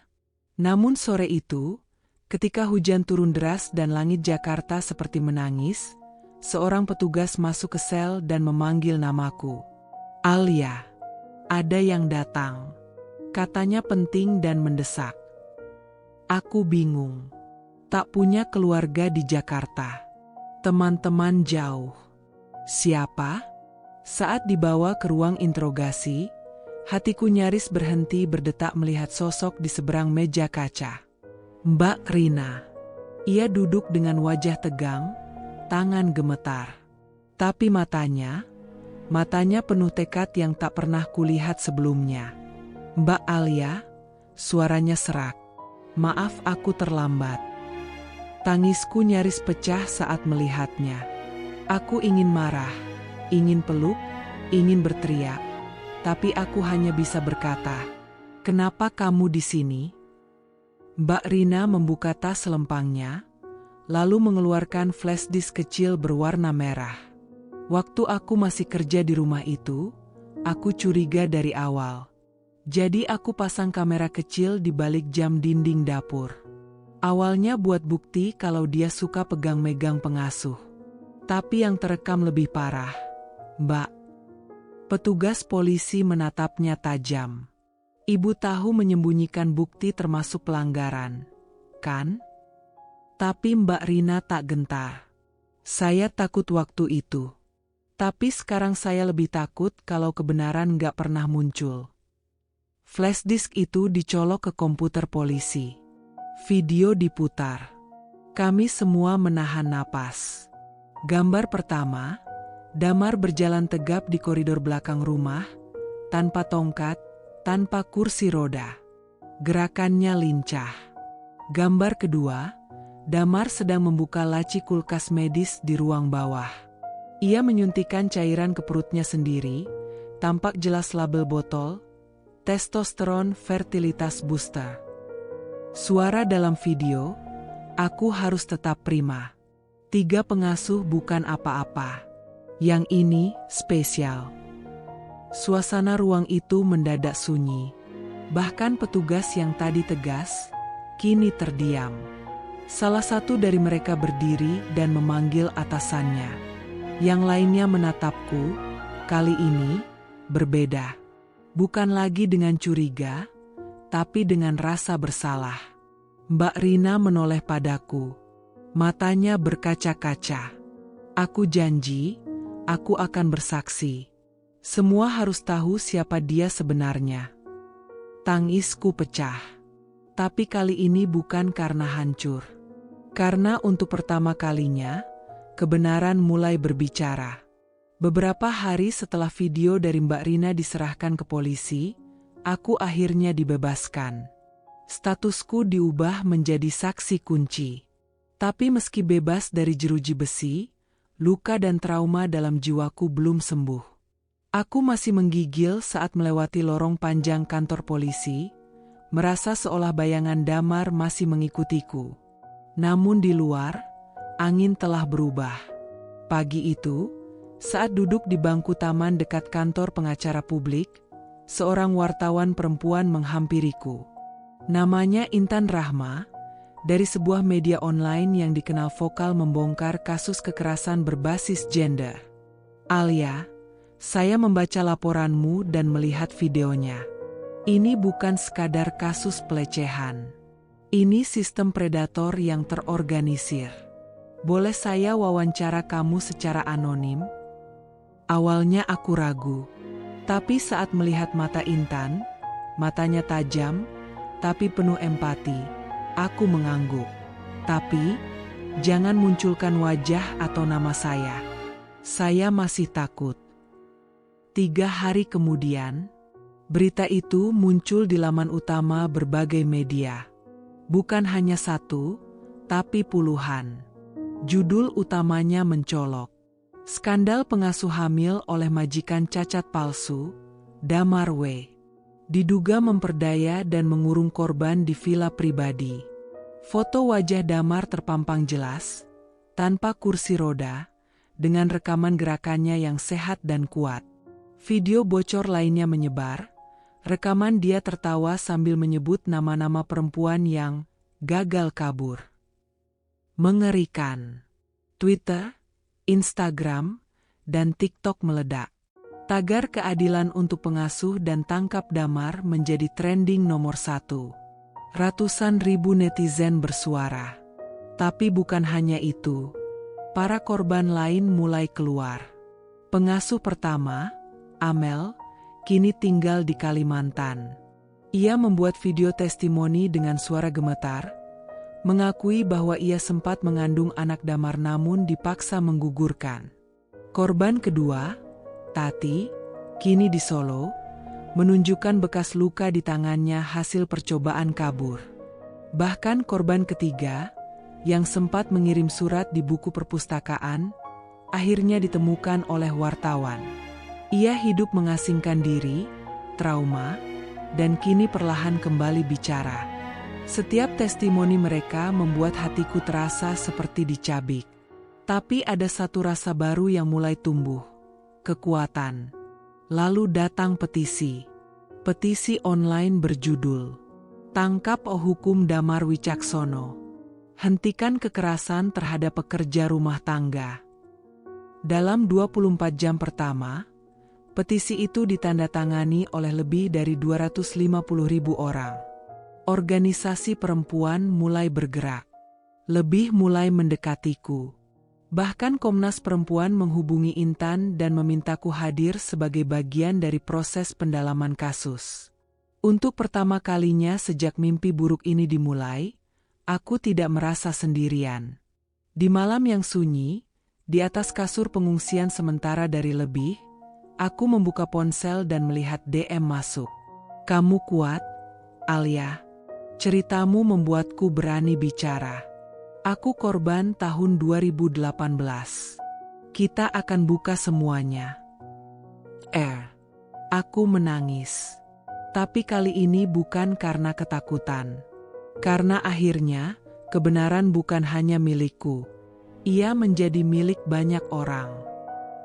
Namun sore itu, ketika hujan turun deras dan langit Jakarta seperti menangis, seorang petugas masuk ke sel dan memanggil namaku. Alia, ada yang datang. Katanya penting dan mendesak. Aku bingung. Tak punya keluarga di Jakarta. Teman-teman jauh. Siapa? Saat dibawa ke ruang interogasi, hatiku nyaris berhenti berdetak melihat sosok di seberang meja kaca. Mbak Rina. Ia duduk dengan wajah tegang, tangan gemetar. Tapi matanya penuh tekad yang tak pernah kulihat sebelumnya. Mbak Alia, suaranya serak. Maaf aku terlambat. Tangisku nyaris pecah saat melihatnya. Aku ingin marah, ingin peluk, ingin berteriak. Tapi aku hanya bisa berkata, "Kenapa kamu di sini?" Mbak Rina membuka tas selempangnya, lalu mengeluarkan flash disk kecil berwarna merah. Waktu aku masih kerja di rumah itu, aku curiga dari awal. Jadi aku pasang kamera kecil di balik jam dinding dapur. Awalnya buat bukti kalau dia suka pegang-megang pengasuh. Tapi yang terekam lebih parah. Mbak. Petugas polisi menatapnya tajam. Ibu tahu menyembunyikan bukti termasuk pelanggaran, kan? Tapi Mbak Rina tak gentar. Saya takut waktu itu. Tapi sekarang saya lebih takut kalau kebenaran gak pernah muncul. Flash disk itu dicolok ke komputer polisi. Video diputar. Kami semua menahan napas. Gambar pertama, Damar berjalan tegap di koridor belakang rumah, tanpa tongkat, tanpa kursi roda. Gerakannya lincah. Gambar kedua, Damar sedang membuka laci kulkas medis di ruang bawah. Ia menyuntikkan cairan ke perutnya sendiri, tampak jelas label botol, testosteron fertilitas booster. Suara dalam video, aku harus tetap prima. 3 pengasuh bukan apa-apa. Yang ini spesial. Suasana ruang itu mendadak sunyi. Bahkan petugas yang tadi tegas, kini terdiam. Salah satu dari mereka berdiri dan memanggil atasannya. Yang lainnya menatapku, kali ini berbeda. Bukan lagi dengan curiga, tapi dengan rasa bersalah. Mbak Rina menoleh padaku. Matanya berkaca-kaca. Aku janji, Aku akan bersaksi. Semua harus tahu siapa dia sebenarnya. Tangisku pecah. Tapi kali ini bukan karena hancur. Karena untuk pertama kalinya, kebenaran mulai berbicara. Beberapa hari setelah video dari Mbak Rina diserahkan ke polisi, aku akhirnya dibebaskan. Statusku diubah menjadi saksi kunci. Tapi meski bebas dari jeruji besi, luka dan trauma dalam jiwaku belum sembuh. Aku masih menggigil saat melewati lorong panjang kantor polisi, merasa seolah bayangan Damar masih mengikutiku. Namun di luar, angin telah berubah. Pagi itu, saat duduk di bangku taman dekat kantor pengacara publik, seorang wartawan perempuan menghampiriku. Namanya Intan Rahma, dari sebuah media online yang dikenal vokal membongkar kasus kekerasan berbasis gender. Alia, saya membaca laporanmu dan melihat videonya. Ini bukan sekadar kasus pelecehan. Ini sistem predator yang terorganisir. Boleh saya wawancara kamu secara anonim? Awalnya aku ragu, tapi saat melihat mata Intan, matanya tajam, tapi penuh empati, aku mengangguk. Tapi, jangan munculkan wajah atau nama saya. Saya masih takut. 3 hari kemudian, berita itu muncul di laman utama berbagai media. Bukan hanya satu, tapi puluhan. Judul utamanya mencolok. Skandal pengasuh hamil oleh majikan cacat palsu, Damar W. Diduga memperdaya dan mengurung korban di villa pribadi. Foto wajah Damar terpampang jelas, tanpa kursi roda, dengan rekaman gerakannya yang sehat dan kuat. Video bocor lainnya menyebar, rekaman dia tertawa sambil menyebut nama-nama perempuan yang gagal kabur. Mengerikan. Twitter, Instagram, dan TikTok meledak. Tagar keadilan untuk pengasuh dan tangkap Damar menjadi trending nomor 1. Ratusan ribu netizen bersuara. Tapi bukan hanya itu. Para korban lain mulai keluar. Pengasuh pertama, Amel, kini tinggal di Kalimantan. Ia membuat video testimoni dengan suara gemetar, mengakui bahwa ia sempat mengandung anak Damar namun dipaksa menggugurkan. Korban kedua, Tati, kini di Solo, menunjukkan bekas luka di tangannya hasil percobaan kabur. Bahkan korban ketiga, yang sempat mengirim surat di buku perpustakaan, akhirnya ditemukan oleh wartawan. Ia hidup mengasingkan diri, trauma, dan kini perlahan kembali bicara. Setiap testimoni mereka membuat hatiku terasa seperti dicabik. Tapi ada satu rasa baru yang mulai tumbuh. Kekuatan. Lalu datang petisi. Petisi online berjudul Tangkap Hukum Damar Wicaksono. Hentikan kekerasan terhadap pekerja rumah tangga. Dalam 24 jam pertama, petisi itu ditandatangani oleh lebih dari 250.000 orang. Organisasi perempuan mulai bergerak. Lebih mulai mendekatiku. Bahkan Komnas Perempuan menghubungi Intan dan memintaku hadir sebagai bagian dari proses pendalaman kasus. Untuk pertama kalinya sejak mimpi buruk ini dimulai, aku tidak merasa sendirian. Di malam yang sunyi, di atas kasur pengungsian sementara dari lebih, aku membuka ponsel dan melihat DM masuk. Kamu kuat, Alia. Ceritamu membuatku berani bicara. Aku korban tahun 2018. Kita akan buka semuanya. Aku menangis. Tapi kali ini bukan karena ketakutan. Karena akhirnya, kebenaran bukan hanya milikku. Ia menjadi milik banyak orang.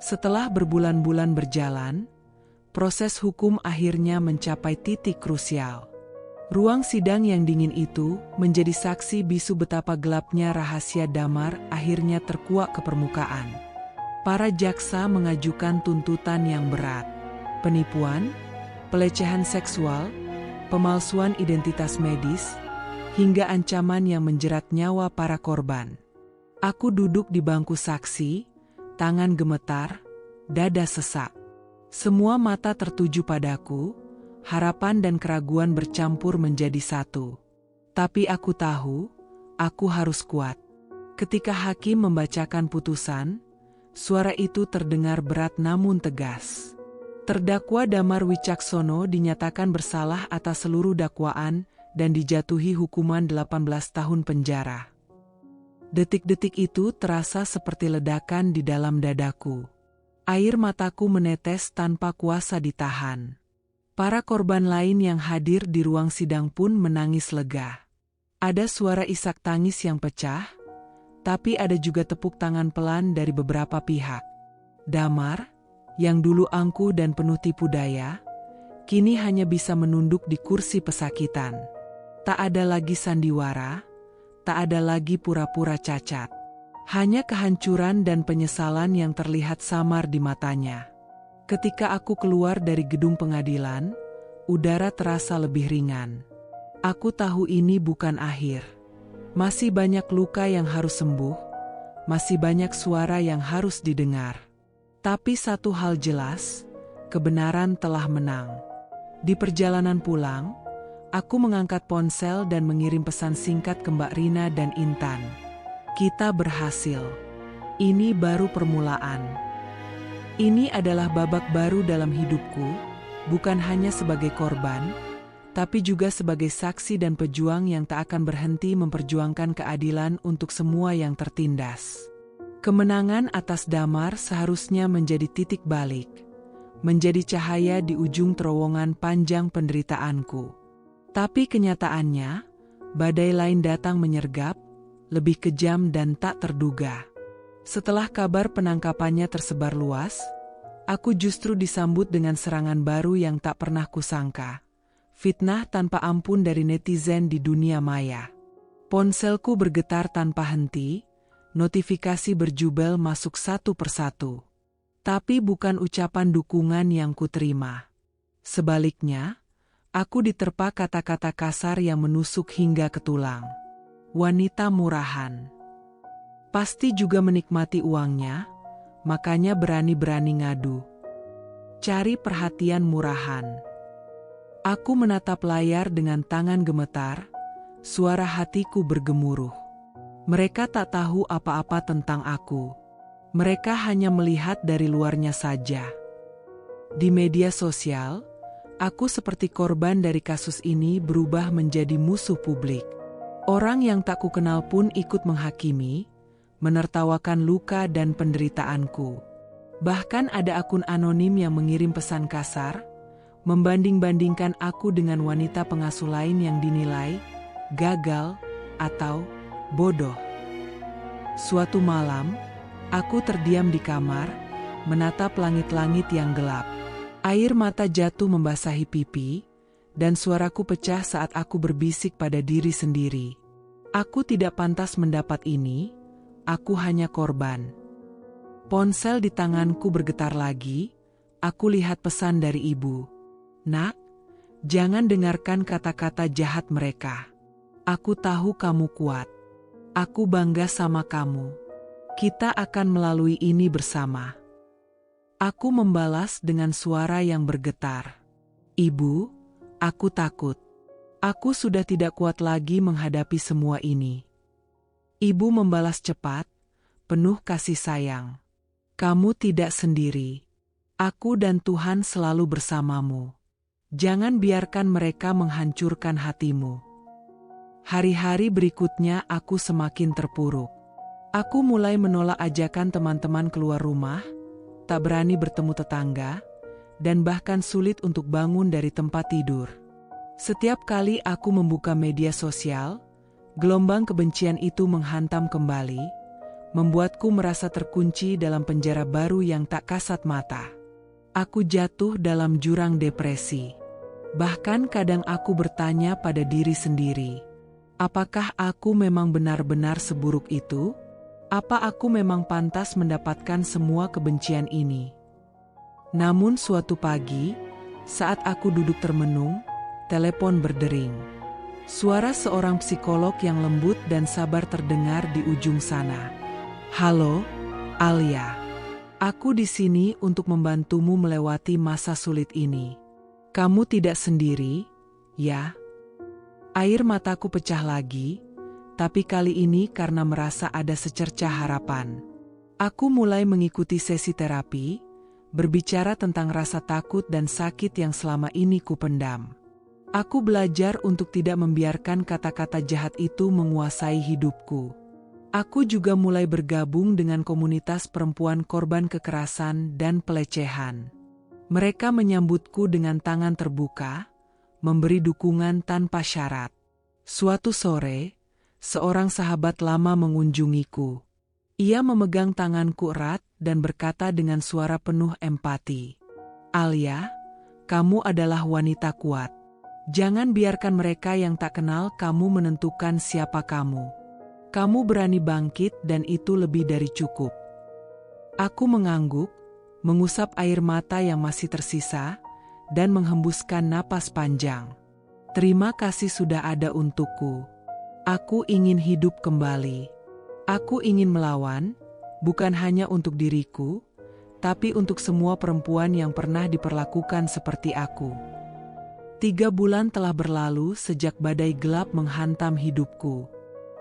Setelah berbulan-bulan berjalan, proses hukum akhirnya mencapai titik krusial. Ruang sidang yang dingin itu menjadi saksi bisu betapa gelapnya rahasia Damar akhirnya terkuak ke permukaan. Para jaksa mengajukan tuntutan yang berat. Penipuan, pelecehan seksual, pemalsuan identitas medis, hingga ancaman yang menjerat nyawa para korban. Aku duduk di bangku saksi, tangan gemetar, Dada sesak. Semua mata tertuju padaku, harapan dan keraguan bercampur menjadi satu. Tapi aku tahu, aku harus kuat. Ketika hakim membacakan putusan, suara itu terdengar berat namun tegas. Terdakwa Damar Wicaksono dinyatakan bersalah atas seluruh dakwaan dan dijatuhi hukuman 18 tahun penjara. Detik-detik itu terasa seperti ledakan di dalam dadaku. Air mataku menetes tanpa kuasa ditahan. Para korban lain yang hadir di ruang sidang pun menangis lega. Ada suara isak tangis yang pecah, tapi ada juga tepuk tangan pelan dari beberapa pihak. Damar, yang dulu angkuh dan penuh tipu daya, kini hanya bisa menunduk di kursi pesakitan. Tak ada lagi sandiwara, tak ada lagi pura-pura cacat. Hanya kehancuran dan penyesalan yang terlihat samar di matanya. Ketika aku keluar dari gedung pengadilan, udara terasa lebih ringan. Aku tahu ini bukan akhir. Masih banyak luka yang harus sembuh, masih banyak suara yang harus didengar. Tapi satu hal jelas, kebenaran telah menang. Di perjalanan pulang, aku mengangkat ponsel dan mengirim pesan singkat ke Mbak Rina dan Intan. Kita berhasil. Ini baru permulaan. Ini adalah babak baru dalam hidupku, bukan hanya sebagai korban, tapi juga sebagai saksi dan pejuang yang tak akan berhenti memperjuangkan keadilan untuk semua yang tertindas. Kemenangan atas Damar seharusnya menjadi titik balik, menjadi cahaya di ujung terowongan panjang penderitaanku. Tapi kenyataannya, badai lain datang menyergap, lebih kejam dan tak terduga. Setelah kabar penangkapannya tersebar luas, aku justru disambut dengan serangan baru yang tak pernah kusangka. Fitnah tanpa ampun dari netizen di dunia maya. Ponselku bergetar tanpa henti, notifikasi berjubel masuk satu persatu. Tapi bukan ucapan dukungan yang kuterima. Sebaliknya, aku diterpa kata-kata kasar yang menusuk hingga ke tulang. Wanita murahan. Pasti juga menikmati uangnya, makanya berani-berani ngadu. Cari perhatian murahan. Aku menatap layar dengan tangan gemetar, suara hatiku bergemuruh. Mereka tak tahu apa-apa tentang aku. Mereka hanya melihat dari luarnya saja. Di media sosial, aku seperti korban dari kasus ini berubah menjadi musuh publik. Orang yang tak kukenal pun ikut menghakimi, menertawakan luka dan penderitaanku. Bahkan ada akun anonim yang mengirim pesan kasar, membanding-bandingkan aku dengan wanita pengasuh lain yang dinilai gagal atau bodoh. Suatu malam, aku terdiam di kamar, menatap langit-langit yang gelap. Air mata jatuh membasahi pipi, dan suaraku pecah saat aku berbisik pada diri sendiri. Aku tidak pantas mendapat ini. Aku hanya korban. Ponsel di tanganku bergetar lagi. Aku lihat pesan dari ibu. Nak, jangan dengarkan kata-kata jahat mereka. Aku tahu kamu kuat. Aku bangga sama kamu. Kita akan melalui ini bersama. Aku membalas dengan suara yang bergetar. Ibu, aku takut. Aku sudah tidak kuat lagi menghadapi semua ini. Ibu membalas cepat, penuh kasih sayang. Kamu tidak sendiri. Aku dan Tuhan selalu bersamamu. Jangan biarkan mereka menghancurkan hatimu. Hari-hari berikutnya aku semakin terpuruk. Aku mulai menolak ajakan teman-teman keluar rumah, tak berani bertemu tetangga, dan bahkan sulit untuk bangun dari tempat tidur. Setiap kali aku membuka media sosial, gelombang kebencian itu menghantam kembali, membuatku merasa terkunci dalam penjara baru yang tak kasat mata. Aku jatuh dalam jurang depresi. Bahkan kadang aku bertanya pada diri sendiri, apakah aku memang benar-benar seburuk itu? Apa aku memang pantas mendapatkan semua kebencian ini? Namun suatu pagi, saat aku duduk termenung, telepon berdering. Suara seorang psikolog yang lembut dan sabar terdengar di ujung sana. Halo, Alia. Aku di sini untuk membantumu melewati masa sulit ini. Kamu tidak sendiri, ya. Air mataku pecah lagi, tapi kali ini karena merasa ada secercah harapan. Aku mulai mengikuti sesi terapi, berbicara tentang rasa takut dan sakit yang selama ini kupendam. Aku belajar untuk tidak membiarkan kata-kata jahat itu menguasai hidupku. Aku juga mulai bergabung dengan komunitas perempuan korban kekerasan dan pelecehan. Mereka menyambutku dengan tangan terbuka, memberi dukungan tanpa syarat. Suatu sore, seorang sahabat lama mengunjungiku. Ia memegang tanganku erat dan berkata dengan suara penuh empati, "Alia, kamu adalah wanita kuat. Jangan biarkan mereka yang tak kenal kamu menentukan siapa kamu. Kamu berani bangkit dan itu lebih dari cukup." Aku mengangguk, mengusap air mata yang masih tersisa, dan menghembuskan napas panjang. Terima kasih sudah ada untukku. Aku ingin hidup kembali. Aku ingin melawan, bukan hanya untuk diriku, tapi untuk semua perempuan yang pernah diperlakukan seperti aku. 3 bulan telah berlalu sejak badai gelap menghantam hidupku.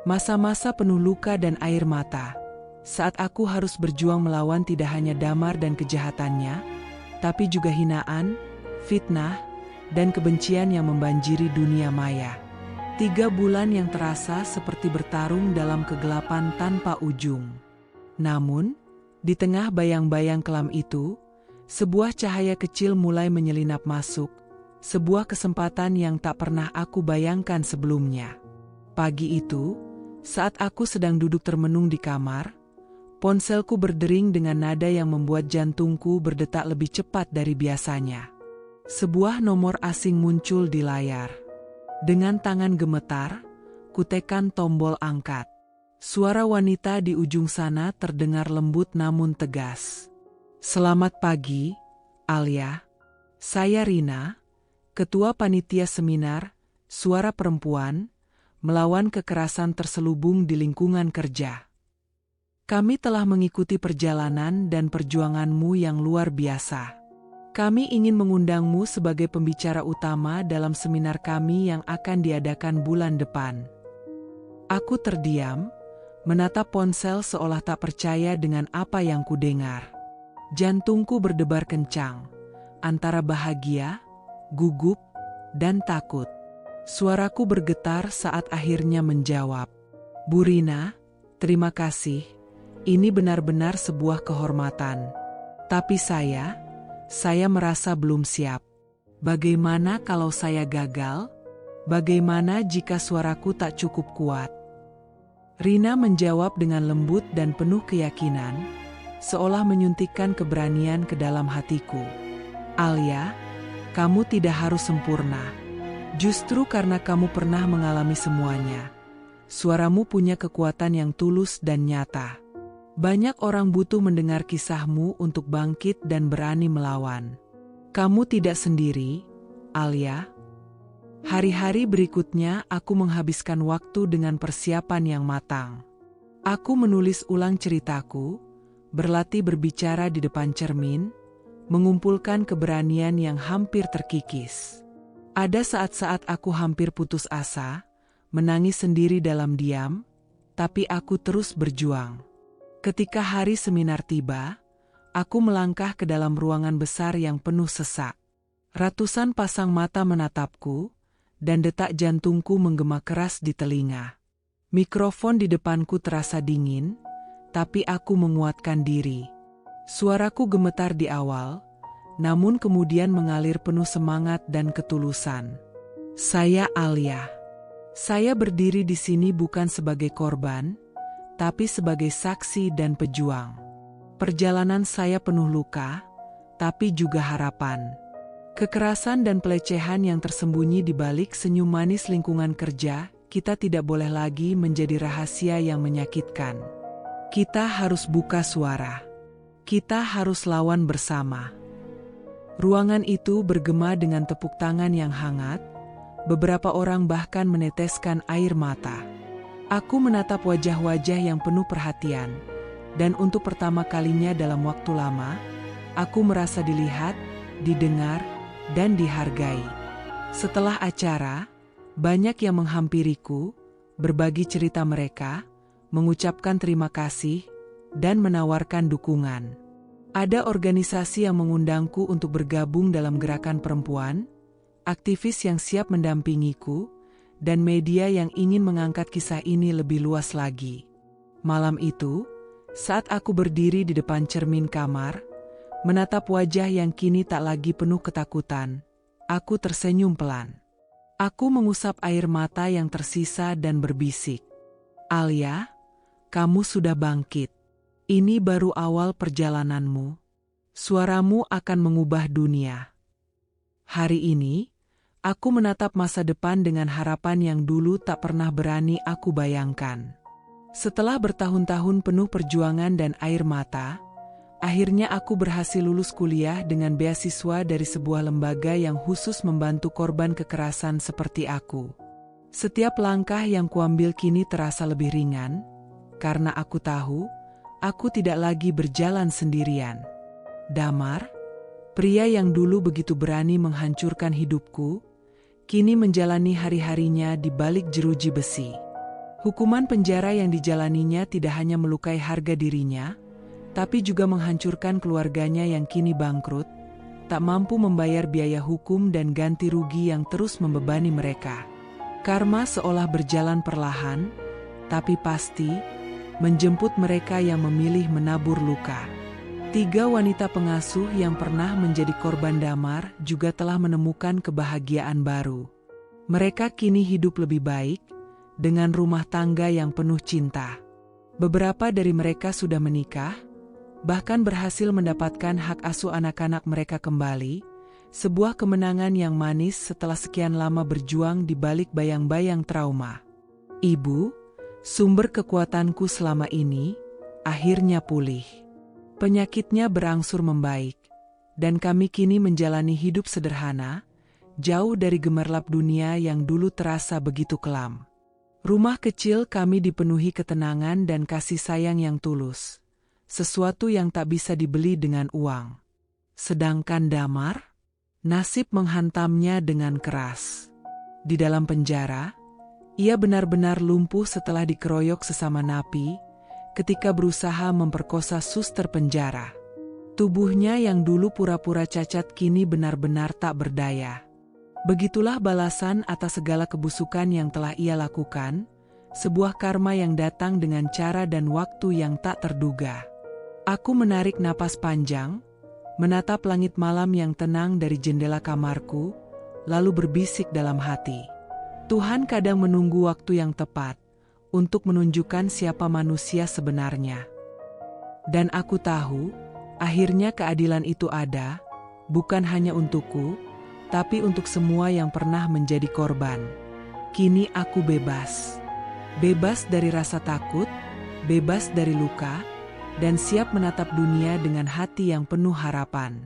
Masa-masa penuh luka dan air mata. Saat aku harus berjuang melawan tidak hanya damar dan kejahatannya, tapi juga hinaan, fitnah, dan kebencian yang membanjiri dunia maya. 3 bulan yang terasa seperti bertarung dalam kegelapan tanpa ujung. Namun, di tengah bayang-bayang kelam itu, sebuah cahaya kecil mulai menyelinap masuk, sebuah kesempatan yang tak pernah aku bayangkan sebelumnya. Pagi itu, saat aku sedang duduk termenung di kamar, ponselku berdering dengan nada yang membuat jantungku berdetak lebih cepat dari biasanya. Sebuah nomor asing muncul di layar. Dengan tangan gemetar, kutekan tombol angkat. Suara wanita di ujung sana terdengar lembut namun tegas. "Selamat pagi, Alia. Saya Rina, Ketua Panitia Seminar Suara Perempuan Melawan Kekerasan Terselubung di Lingkungan Kerja. Kami telah mengikuti perjalanan dan perjuanganmu yang luar biasa. Kami ingin mengundangmu sebagai pembicara utama dalam seminar kami yang akan diadakan bulan depan." Aku terdiam, menatap ponsel seolah tak percaya dengan apa yang kudengar. Jantungku berdebar kencang, antara bahagia, gugup, dan takut. Suaraku bergetar saat akhirnya menjawab, "Bu Rina, terima kasih. Ini benar-benar sebuah kehormatan. Tapi saya merasa belum siap. Bagaimana kalau saya gagal? Bagaimana jika suaraku tak cukup kuat?" Rina menjawab dengan lembut dan penuh keyakinan, seolah menyuntikkan keberanian ke dalam hatiku. "Alia, kamu tidak harus sempurna. Justru karena kamu pernah mengalami semuanya, suaramu punya kekuatan yang tulus dan nyata. Banyak orang butuh mendengar kisahmu untuk bangkit dan berani melawan. Kamu tidak sendiri, Alia." Hari-hari berikutnya aku menghabiskan waktu dengan persiapan yang matang. Aku menulis ulang ceritaku, berlatih berbicara di depan cermin, mengumpulkan keberanian yang hampir terkikis. Ada saat-saat aku hampir putus asa, menangis sendiri dalam diam, tapi aku terus berjuang. Ketika hari seminar tiba, aku melangkah ke dalam ruangan besar yang penuh sesak. Ratusan pasang mata menatapku, dan detak jantungku menggema keras di telinga. Mikrofon di depanku terasa dingin, tapi aku menguatkan diri. Suaraku gemetar di awal, namun kemudian mengalir penuh semangat dan ketulusan. "Saya Alia. Saya berdiri di sini bukan sebagai korban, tapi sebagai saksi dan pejuang. Perjalanan saya penuh luka, tapi juga harapan. Kekerasan dan pelecehan yang tersembunyi di balik senyum manis lingkungan kerja, kita tidak boleh lagi menjadi rahasia yang menyakitkan. Kita harus buka suara. Kita harus lawan bersama." Ruangan itu bergema dengan tepuk tangan yang hangat, beberapa orang bahkan meneteskan air mata. Aku menatap wajah-wajah yang penuh perhatian, Dan untuk pertama kalinya dalam waktu lama, aku merasa dilihat, didengar, dan dihargai. Setelah acara, banyak yang menghampiriku, berbagi cerita mereka, mengucapkan terima kasih, dan menawarkan dukungan. Ada organisasi yang mengundangku untuk bergabung dalam gerakan perempuan, aktivis yang siap mendampingiku, dan media yang ingin mengangkat kisah ini lebih luas lagi. Malam itu, saat aku berdiri di depan cermin kamar, menatap wajah yang kini tak lagi penuh ketakutan, aku tersenyum pelan. Aku mengusap air mata yang tersisa dan berbisik, "Alia, kamu sudah bangkit. Ini baru awal perjalananmu. Suaramu akan mengubah dunia." Hari ini, aku menatap masa depan dengan harapan yang dulu tak pernah berani aku bayangkan. Setelah bertahun-tahun penuh perjuangan dan air mata, akhirnya aku berhasil lulus kuliah dengan beasiswa dari sebuah lembaga yang khusus membantu korban kekerasan seperti aku. Setiap langkah yang kuambil kini terasa lebih ringan, karena aku tahu, aku tidak lagi berjalan sendirian. Damar, pria yang dulu begitu berani menghancurkan hidupku, kini menjalani hari-harinya di balik jeruji besi. Hukuman penjara yang dijalaninya tidak hanya melukai harga dirinya, tapi juga menghancurkan keluarganya yang kini bangkrut, tak mampu membayar biaya hukum dan ganti rugi yang terus membebani mereka. Karma seolah berjalan perlahan, tapi pasti, menjemput mereka yang memilih menabur luka. 3 wanita pengasuh yang pernah menjadi korban Damar juga telah menemukan kebahagiaan baru. Mereka kini hidup lebih baik, dengan rumah tangga yang penuh cinta. Beberapa dari mereka sudah menikah, bahkan berhasil mendapatkan hak asuh anak-anak mereka kembali, sebuah kemenangan yang manis setelah sekian lama berjuang di balik bayang-bayang trauma. Ibu, sumber kekuatanku selama ini, akhirnya pulih. Penyakitnya berangsur membaik, dan kami kini menjalani hidup sederhana, jauh dari gemerlap dunia yang dulu terasa begitu kelam. Rumah kecil kami dipenuhi ketenangan dan kasih sayang yang tulus, sesuatu yang tak bisa dibeli dengan uang. Sedangkan Damar, nasib menghantamnya dengan keras. Di dalam penjara, ia benar-benar lumpuh setelah dikeroyok sesama napi, ketika berusaha memperkosa suster penjara. Tubuhnya yang dulu pura-pura cacat kini benar-benar tak berdaya. Begitulah balasan atas segala kebusukan yang telah ia lakukan, sebuah karma yang datang dengan cara dan waktu yang tak terduga. Aku menarik napas panjang, menatap langit malam yang tenang dari jendela kamarku, lalu berbisik dalam hati. Tuhan kadang menunggu waktu yang tepat untuk menunjukkan siapa manusia sebenarnya. Dan aku tahu, akhirnya keadilan itu ada, bukan hanya untukku, tapi untuk semua yang pernah menjadi korban. Kini aku bebas. Bebas dari rasa takut, bebas dari luka, dan siap menatap dunia dengan hati yang penuh harapan.